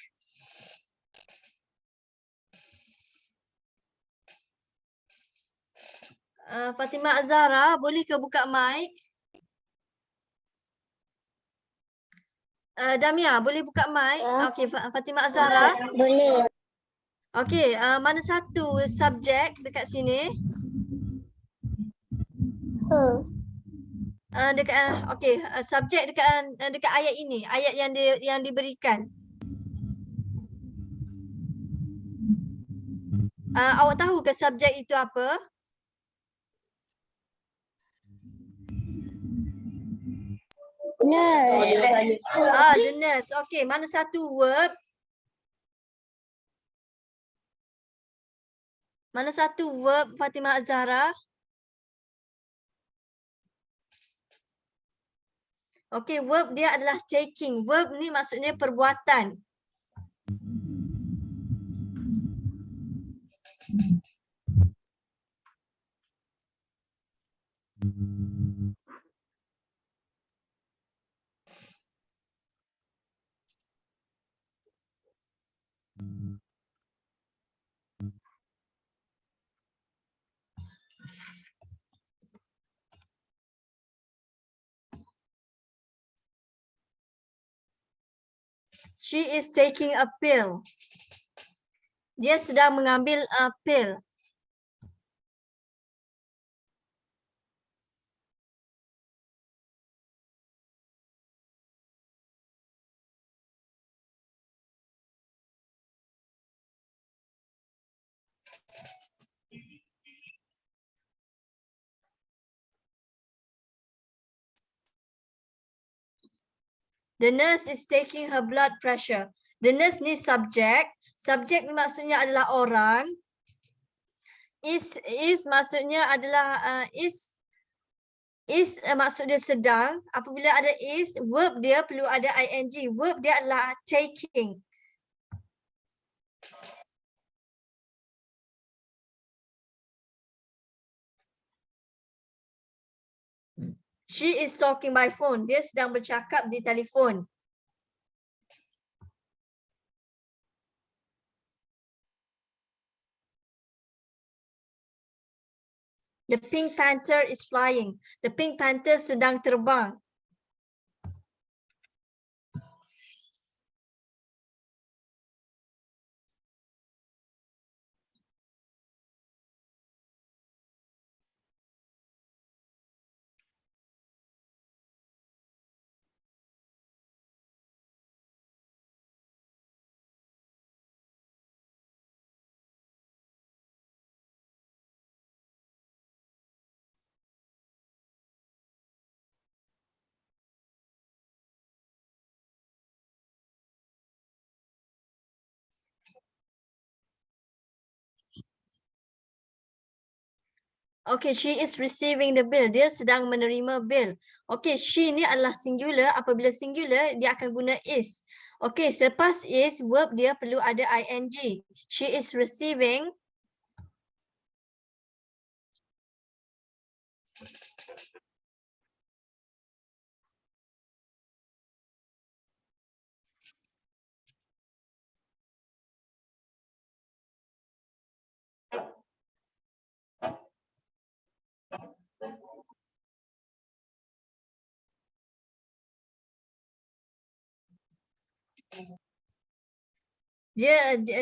Fatimah Az-Zahra, boleh ke buka mic? Damia, boleh buka mic? Ya. Okey, Fatimah Az-Zahra. Boleh. Okey, mana satu subjek dekat sini? Okey, subjek dekat ayat ini, ayat yang diberikan. Awak tahu ke subjek itu apa? Nurse. The nurse. Okey, mana satu verb? Mana satu verb Fatimah Azhara? Okey, verb dia adalah taking. Verb ni maksudnya perbuatan. She is taking a pill. Dia sedang mengambil pil. The nurse is taking her blood pressure. The nurse ni subjek. Subjek ni maksudnya adalah orang. Is maksudnya adalah is maksud dia sedang. Apabila ada is, verb dia perlu ada ing. Verb dia adalah taking. She is talking by phone. Dia sedang bercakap di telefon. The Pink Panther is flying. The Pink Panther sedang terbang. Okay, she is receiving the bill. Dia sedang menerima bill. Okay, she ni adalah singular. Apabila singular, dia akan guna is. Okay, selepas is, verb dia perlu ada ing. She is receiving.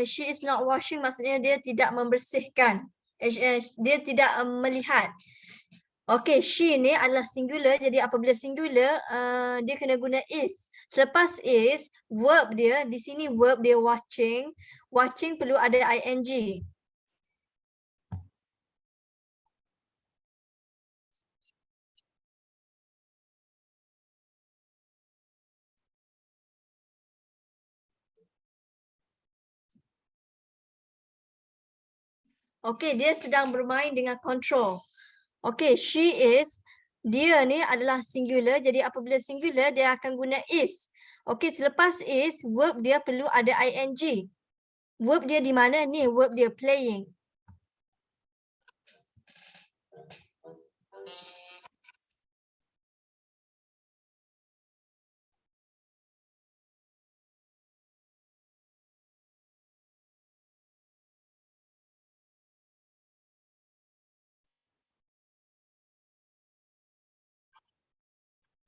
She is not washing maksudnya dia tidak membersihkan. Dia tidak melihat. Okay, she ni adalah singular. Jadi apabila singular, dia kena guna is. Selepas is, verb dia, di sini verb dia watching. Watching perlu ada ing. Okay, dia sedang bermain dengan control. Okay, she is, dia ni adalah singular. Jadi apabila singular, dia akan guna is. Okay, selepas is, verb dia perlu ada ing. Verb dia di mana ni? Verb dia playing.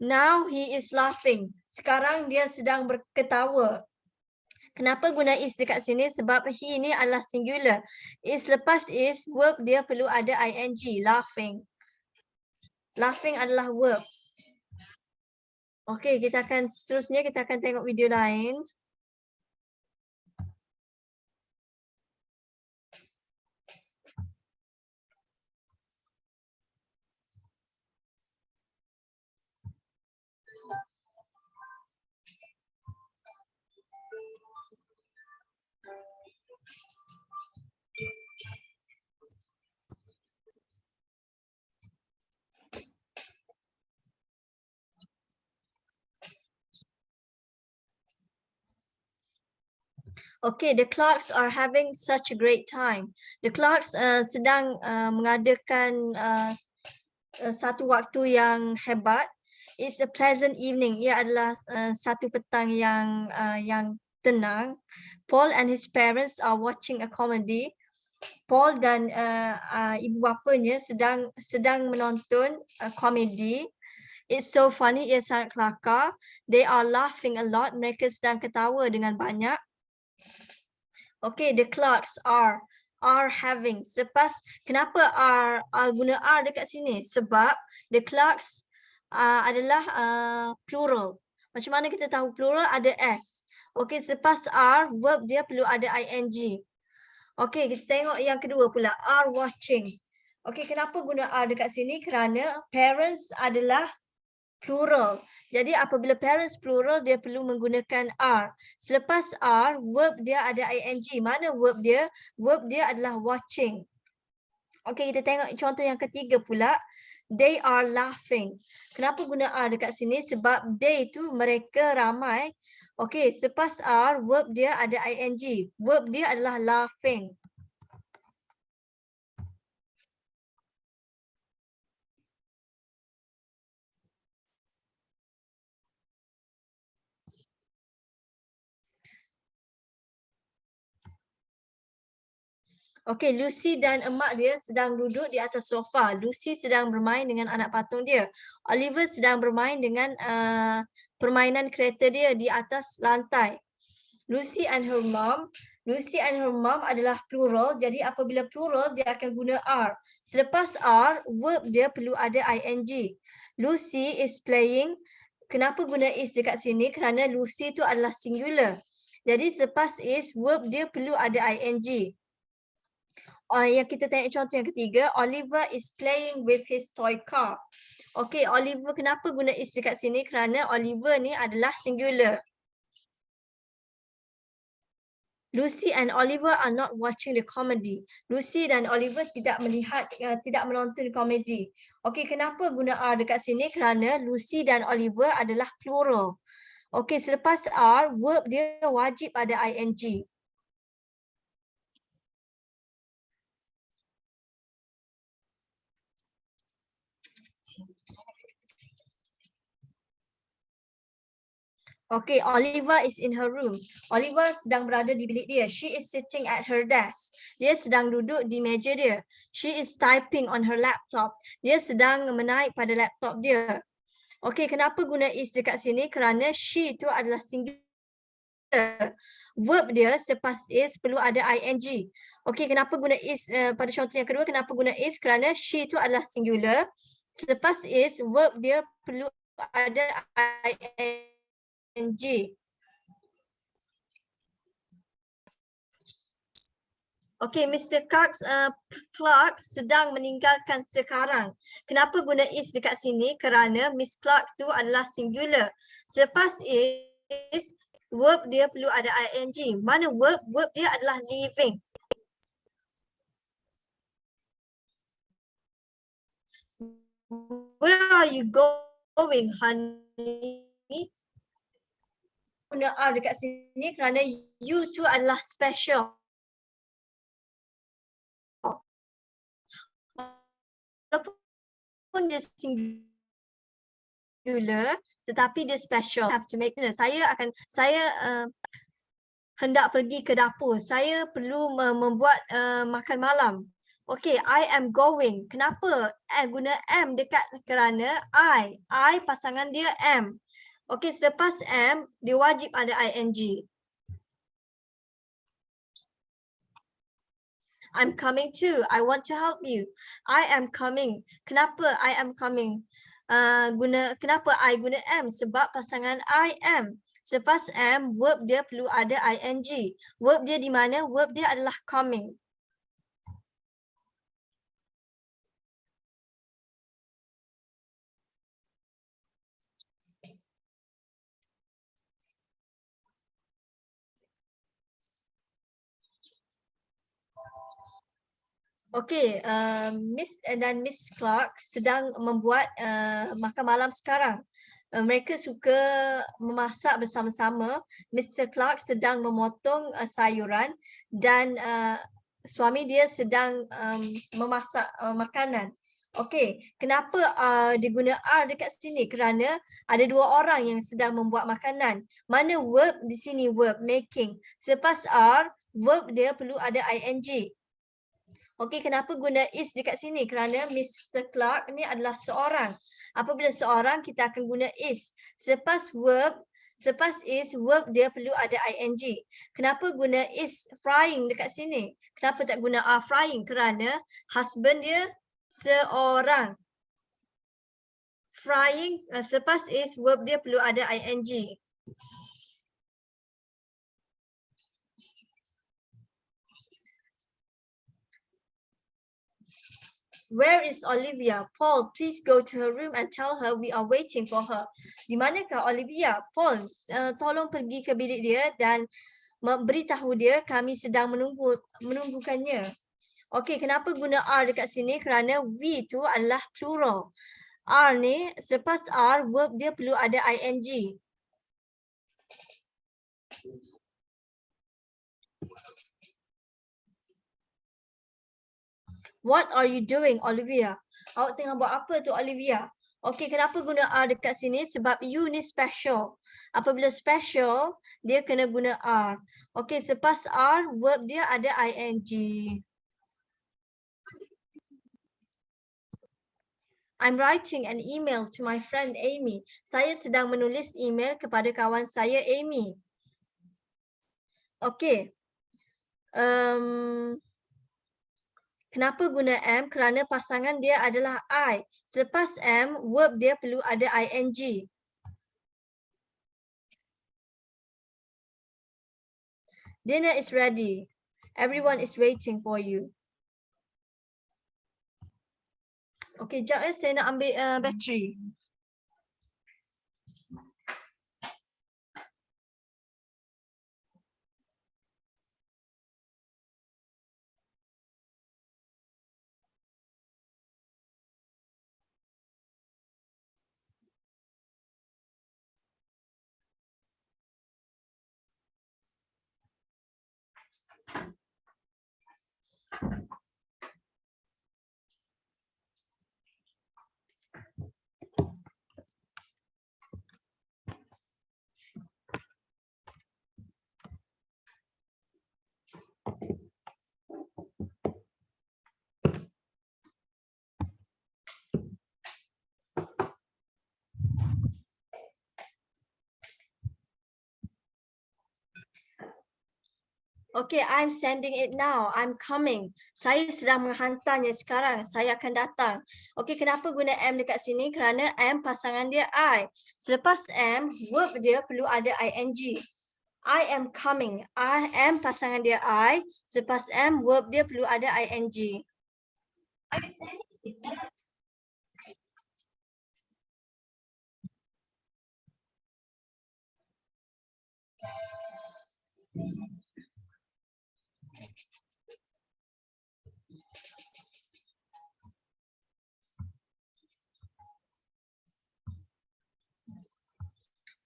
Now he is laughing. Sekarang dia sedang berketawa. Kenapa guna is dekat sini? Sebab he ni adalah singular. Is lepas is, verb dia perlu ada ing. Laughing. Laughing adalah verb. Okey, kita akan seterusnya kita akan tengok video lain. Okay, the Clarks are having such a great time. The Clarks sedang mengadakan satu waktu yang hebat. It's a pleasant evening. Ia adalah satu petang yang tenang. Paul and his parents are watching a comedy. Paul dan ibu bapanya sedang menonton komedi. It's so funny. Ia sangat kelakar. They are laughing a lot. Mereka sedang ketawa dengan banyak. Okay, the Clarks are having. Selepas kenapa guna are dekat sini? Sebab the Clarks adalah plural. Macam mana kita tahu plural? Ada s. Okay, selepas are verb dia perlu ada ing. Okay, kita tengok yang kedua pula, are watching. Okay, kenapa guna are dekat sini? Kerana parents adalah plural. Jadi apabila parents plural, dia perlu menggunakan are. Selepas are, verb dia ada ing. Mana verb dia? Verb dia adalah watching. Okay, kita tengok contoh yang ketiga pula. They are laughing. Kenapa guna are dekat sini? Sebab they tu mereka ramai. Okay, selepas are, verb dia ada ing. Verb dia adalah laughing. Okay, Lucy dan emak dia sedang duduk di atas sofa. Lucy sedang bermain dengan anak patung dia. Oliver sedang bermain dengan permainan kereta dia di atas lantai. Lucy and her mom adalah plural. Jadi apabila plural, dia akan guna are. Selepas are, verb dia perlu ada ing. Lucy is playing. Kenapa guna is dekat sini? Kerana Lucy itu adalah singular. Jadi selepas is, verb dia perlu ada ing. Yang kita tengok contoh yang ketiga, Oliver is playing with his toy car. Okay, Oliver kenapa guna is dekat sini? Kerana Oliver ni adalah singular. Lucy and Oliver are not watching the comedy. Lucy dan Oliver tidak menonton komedi. Okay, kenapa guna are dekat sini? Kerana Lucy dan Oliver adalah plural. Okay, selepas are, verb dia wajib ada ing. Okay, Oliver is in her room. Oliver sedang berada di bilik dia. She is sitting at her desk. Dia sedang duduk di meja dia. She is typing on her laptop. Dia sedang menaik pada laptop dia. Okay, kenapa guna is dekat sini? Kerana she itu adalah singular. Verb dia selepas is perlu ada ing. Okay, kenapa guna is pada contoh yang kedua? Kenapa guna is? Kerana she itu adalah singular. Selepas is, verb dia perlu ada ing. Okay, Mr. Clark sedang meninggalkan sekarang. Kenapa guna is dekat sini? Kerana Miss Clark tu adalah singular. Selepas is, verb dia perlu ada ing. Mana verb? Verb dia adalah leaving. Where are you going, honey? Guna are dekat sini kerana you tu adalah special. Walaupun dia singular, tetapi dia special. Have to make dinner. Saya hendak pergi ke dapur. Saya perlu membuat makan malam. Okay, I am going. Kenapa guna am dekat? Kerana I pasangan dia am. Okay, selepas am, dia wajib ada ing. I'm coming too. I want to help you. I am coming. Kenapa I am coming? Kenapa I guna am? Sebab pasangan I am. Selepas am, verb dia perlu ada ing. Verb dia di mana? Verb dia adalah coming. Okay, Miss dan Miss Clark sedang membuat makan malam sekarang. mereka suka memasak bersama-sama. Mr. Clark sedang memotong sayuran dan suami dia sedang memasak makanan. Okey, kenapa diguna R dekat sini? Kerana ada dua orang yang sedang membuat makanan. Mana verb di sini? Verb making. Selepas R, verb dia perlu ada ing. Okey, kenapa guna is dekat sini? Kerana Mr. Clark ni adalah seorang. Apabila seorang, kita akan guna is. Selepas is, verb dia perlu ada ing. Kenapa guna is frying dekat sini? Kenapa tak guna are frying? Kerana husband dia seorang. Frying, selepas is, verb dia perlu ada ing. Where is Olivia? Paul, please go to her room and tell her we are waiting for her. Di manakah Olivia? Paul, tolong pergi ke bilik dia dan beritahu dia kami sedang menunggukannya. Okey, kenapa guna R dekat sini? Kerana we tu adalah plural. R ni, selepas R, verb dia perlu ada ing. What are you doing, Olivia? Awak tengah buat apa tu, Olivia? Okey, kenapa guna R dekat sini? Sebab you ni special. Apabila special, dia kena guna R. Okey, selepas R, verb dia ada ing. I'm writing an email to my friend Amy. Saya sedang menulis email kepada kawan saya Amy. Okey. Kenapa guna am? Kerana pasangan dia adalah I. Selepas am, verb dia perlu ada ing. Dinner is ready. Everyone is waiting for you. Okey, jap saya nak ambil bateri. Okay, I'm sending it now. I'm coming. Saya sedang menghantarnya sekarang. Saya akan datang. Okay, kenapa guna am dekat sini? Kerana am pasangan dia I. Selepas am, verb dia perlu ada ing. I am coming. I am pasangan dia I. Selepas am, verb dia perlu ada ing.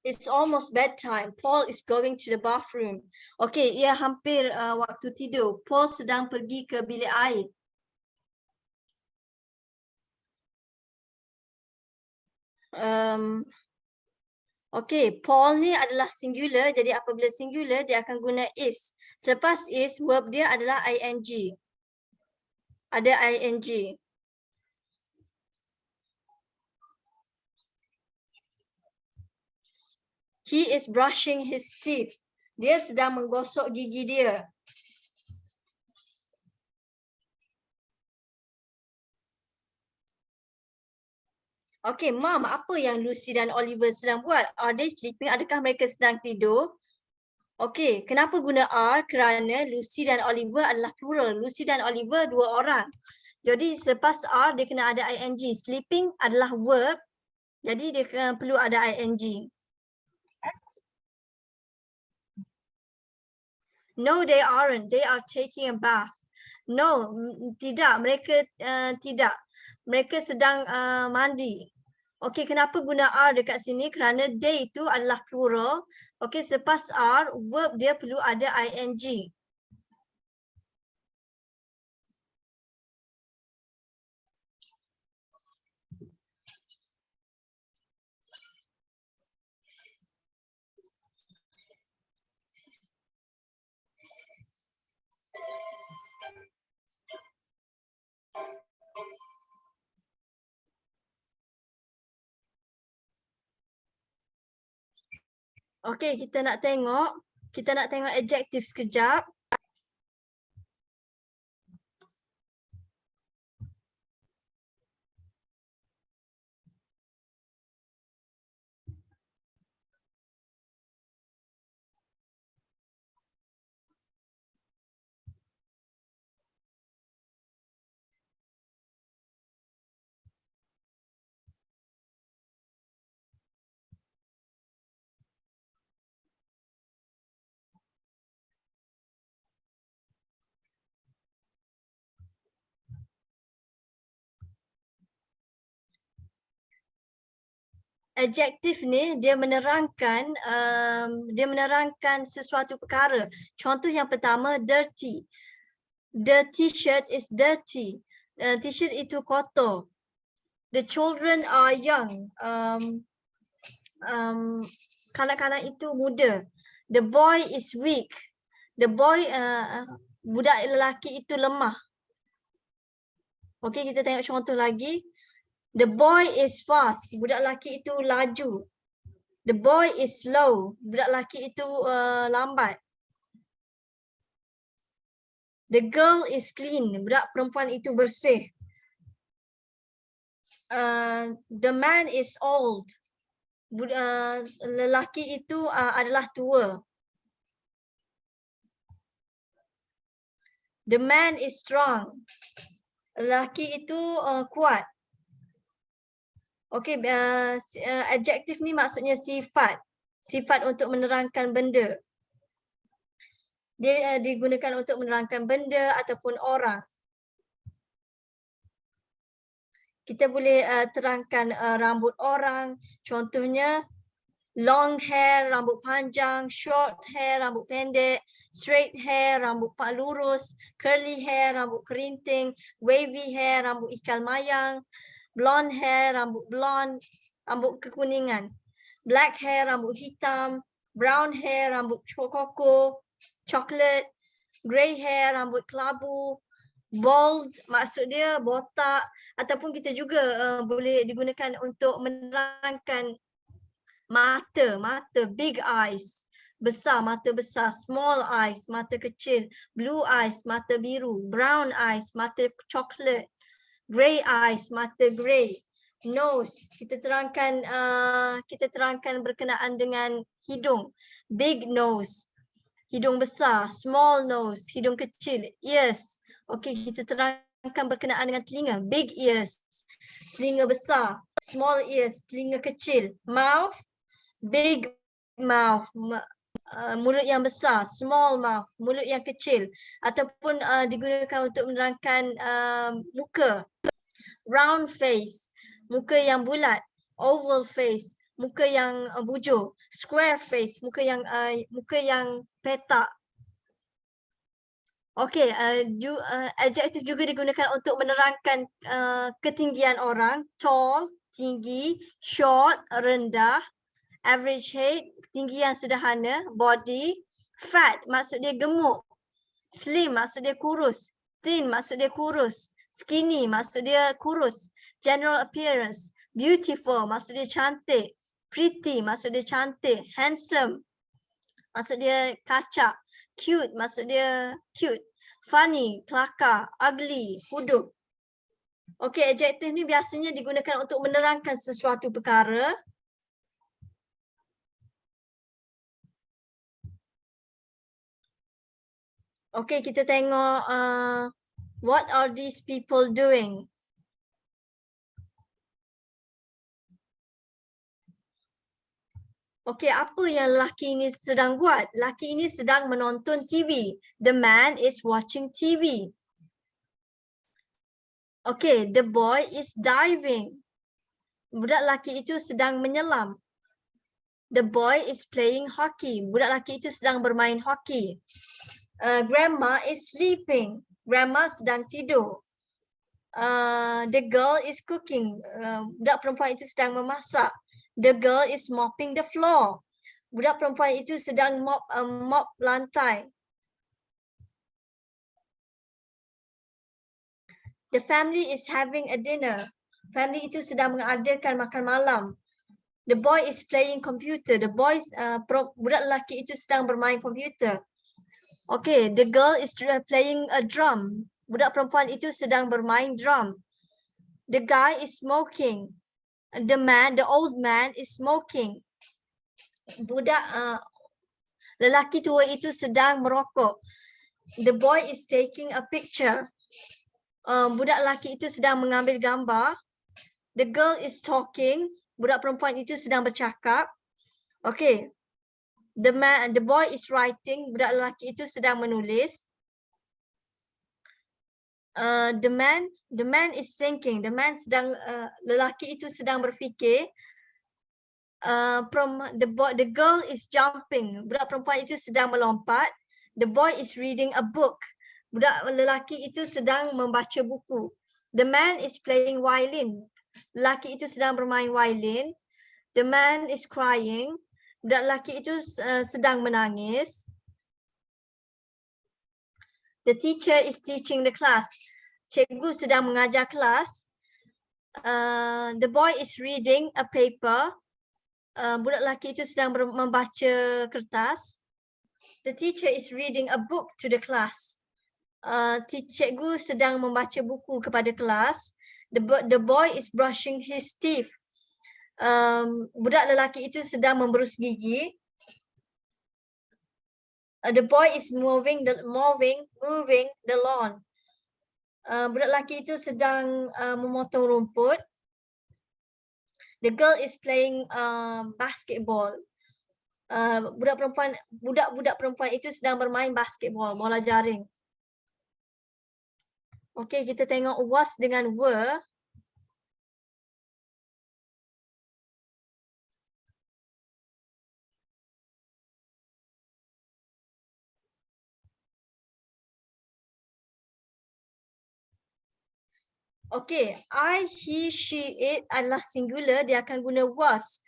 It's almost bedtime. Paul is going to the bathroom. Okay, ia hampir waktu tidur. Paul sedang pergi ke bilik air. Okay, Paul ni adalah singular. Jadi apabila singular, dia akan guna is. Selepas is, verb dia adalah ing. Ada ing. He is brushing his teeth. Dia sedang menggosok gigi dia. Okay, Mom, apa yang Lucy dan Oliver sedang buat? Are they sleeping? Adakah mereka sedang tidur? Okay, kenapa guna are? Kerana Lucy dan Oliver adalah plural. Lucy dan Oliver dua orang. Jadi selepas are, dia kena ada ing. Sleeping adalah verb. Jadi dia perlu ada ing. No, they aren't. They are taking a bath. No, tidak. Mereka tidak. Mereka sedang mandi. Okey, kenapa guna R dekat sini? Kerana they itu adalah plural. Okey, selepas R, verb dia perlu ada ing. Okey, kita nak tengok adjective sekejap. Adjektif ni dia menerangkan sesuatu perkara. Contoh yang pertama, dirty. The t-shirt is dirty. T-shirt itu kotor. The children are young. Kanak-kanak itu muda. The boy is weak. The boy, budak lelaki itu lemah. Okey, kita tengok contoh lagi. The boy is fast. Budak lelaki itu laju. The boy is slow. Budak lelaki itu lambat. The girl is clean. Budak perempuan itu bersih. The man is old. Lelaki itu adalah tua. The man is strong. Lelaki itu kuat. Okey, adjektif ni maksudnya sifat. Sifat untuk menerangkan benda. Dia digunakan untuk menerangkan benda ataupun orang. Kita boleh terangkan rambut orang. Contohnya, long hair, rambut panjang. Short hair, rambut pendek. Straight hair, rambut lurus. Curly hair, rambut kerinting. Wavy hair, rambut ikal mayang. Blonde hair, rambut blonde, rambut kekuningan. Black hair, rambut hitam. Brown hair, rambut koko, chocolate. Grey hair, rambut kelabu. Bald, maksud dia botak. Ataupun kita juga boleh digunakan untuk menerangkan mata, big eyes. Besar, mata besar. Small eyes, mata kecil. Blue eyes, mata biru. Brown eyes, mata coklat. Grey eyes, mata grey. Nose, kita terangkan berkenaan dengan hidung. Big nose, hidung besar. Small nose, hidung kecil. Ears, okey, kita terangkan berkenaan dengan telinga. Big ears, telinga besar. Small ears, telinga kecil. Mouth, big mouth, mulut yang besar. Small mouth, mulut yang kecil. Ataupun digunakan untuk menerangkan muka. Round face, muka yang bulat. Oval face, muka yang bujur. Square face, muka yang petak. Okey, adjektif juga digunakan untuk menerangkan ketinggian orang. Tall, tinggi. Short, rendah. Average height, tinggi yang sederhana. Body. Fat, maksud dia gemuk. Slim, maksud dia kurus. Thin, maksud dia kurus. Skinny, maksud dia kurus. General appearance. Beautiful, maksud dia cantik. Pretty, maksud dia cantik. Handsome, maksud dia kacak. Cute, maksud dia cute. Funny, kelakar. Ugly, huduk. Okey, adjektif ni biasanya digunakan untuk menerangkan sesuatu perkara. Okey, kita tengok what are these people doing? Okey, apa yang lelaki ini sedang buat? Lelaki ini sedang menonton TV. The man is watching TV. Okay, the boy is diving. Budak lelaki itu sedang menyelam. The boy is playing hockey. Budak lelaki itu sedang bermain hoki. Grandma is sleeping. Grandma sedang tidur. The girl is cooking. Budak perempuan itu sedang memasak. The girl is mopping the floor. Budak perempuan itu sedang mop lantai. The family is having a dinner. Family itu sedang mengadakan makan malam. The boy is playing computer. The boys, budak lelaki itu sedang bermain komputer. Okay, the girl is playing a drum. Budak perempuan itu sedang bermain drum. The guy is smoking. The old man is smoking. Budak lelaki tua itu sedang merokok. The boy is taking a picture. Budak lelaki itu sedang mengambil gambar. The girl is talking. Budak perempuan itu sedang bercakap. Okay. The boy is writing. Budak lelaki itu sedang menulis. The man is thinking. Lelaki itu sedang berfikir. The girl is jumping. Budak perempuan itu sedang melompat. The boy is reading a book. Budak lelaki itu sedang membaca buku. The man is playing violin. Lelaki itu sedang bermain violin. The man is crying. Budak lelaki itu sedang menangis. The teacher is teaching the class. Cikgu sedang mengajar kelas. The boy is reading a paper. Budak lelaki itu sedang membaca kertas. The teacher is reading a book to the class. Cikgu sedang membaca buku kepada kelas. The boy is brushing his teeth. Budak lelaki itu sedang memberus gigi. The boy is moving the lawn. Budak lelaki itu sedang memotong rumput. The girl is playing basketball. Budak-budak perempuan itu sedang bermain basketball, bola jaring. Okey, kita tengok was dengan were. Okay, I, he, she, it adalah singular, dia akan guna was.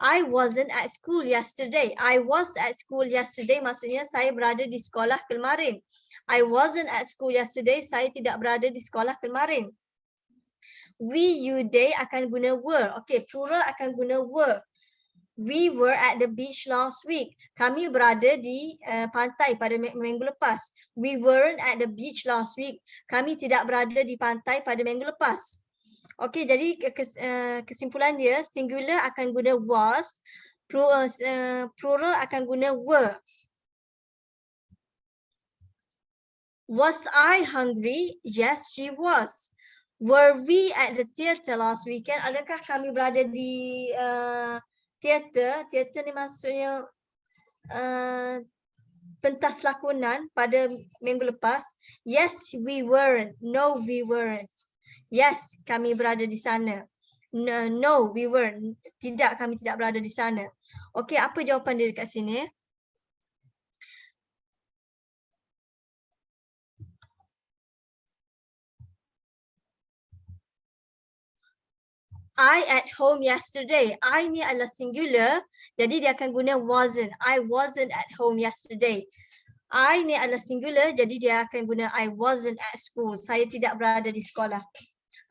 I wasn't at school yesterday. I was at school yesterday maksudnya saya berada di sekolah kemarin. I wasn't at school yesterday, saya tidak berada di sekolah kemarin. We, you, they akan guna were. Okay, plural akan guna were. We were at the beach last week. Kami berada di pantai pada minggu lepas. We weren't at the beach last week. Kami tidak berada di pantai pada minggu lepas. Okey, jadi kesimpulan dia, singular akan guna was, plural akan guna were. Was I hungry? Yes, she was. Were we at the theatre last weekend? Adakah kami berada di teater? Teater ni maksudnya pentas lakonan pada minggu lepas. Yes, we weren't. No, we weren't. Yes, kami berada di sana. No, we weren't. Tidak, kami tidak berada di sana. Okey, apa jawapan dia dekat sini? I at home yesterday. I ni adalah singular, jadi dia akan guna wasn't. I wasn't at home yesterday. I ni adalah singular, jadi dia akan guna I wasn't at school. Saya tidak berada di sekolah.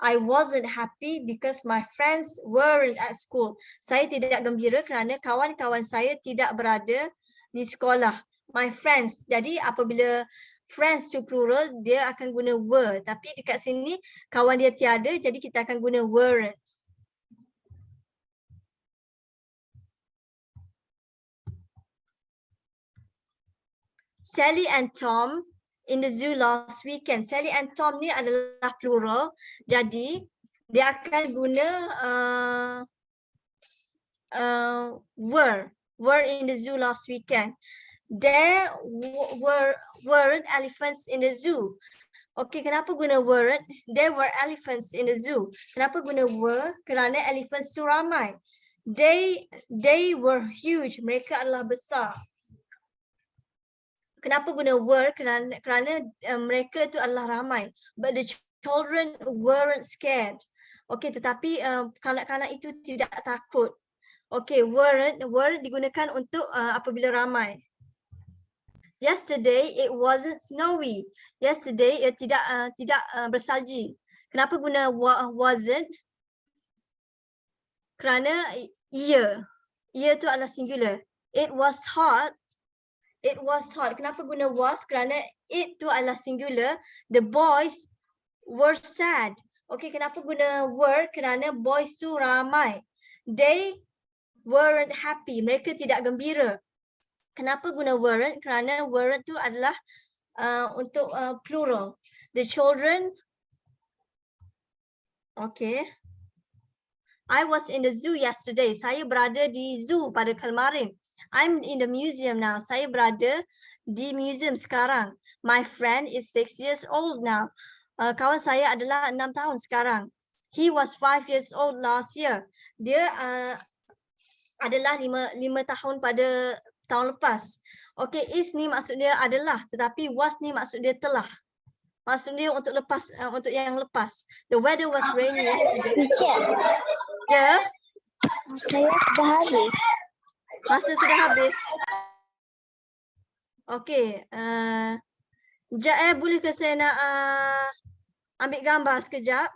I wasn't happy because my friends weren't at school. Saya tidak gembira kerana kawan-kawan saya tidak berada di sekolah. My friends. Jadi apabila friends to plural, dia akan guna were. Tapi dekat sini kawan dia tiada, jadi kita akan guna weren't. Sally and Tom in the zoo last weekend. Sally and Tom ni adalah plural. Jadi dia akan guna were in the zoo last weekend. There weren't elephants in the zoo. Okey, kenapa guna weren't? There were elephants in the zoo. Kenapa guna were? Kerana elephants tu ramai. They were huge. Mereka adalah besar. Kenapa guna were? Kerana mereka tu adalah ramai. But the children weren't scared. Okey, tetapi kanak-kanak itu tidak takut. Okey, were digunakan untuk apabila ramai. Yesterday it wasn't snowy. Yesterday tidak bersalji. Kenapa guna wasn't? Kerana ia tu adalah singular. It was hot. It was hot. Kenapa guna was? Kerana it tu adalah singular. The boys were sad. Okay, kenapa guna were? Kerana boys tu ramai. They weren't happy. Mereka tidak gembira. Kenapa guna weren't? Kerana weren't tu adalah untuk plural. The children. Okay. I was in the zoo yesterday. Saya berada di zoo pada kemarin. I'm in the museum now. Saya berada di museum sekarang. My friend is 6 years old now. Kawan saya adalah 6 tahun sekarang. He was 5 years old last year. Dia adalah 5 tahun pada tahun lepas. Okay, is ni maksud dia adalah, tetapi was ni maksud dia telah. Maksud dia untuk lepas, untuk yang lepas. The weather was rainy yesterday. Teacher, Ya, saya sudah habis. masa sudah habis. Okay, sekejap boleh ke saya nak ambil gambar sekejap?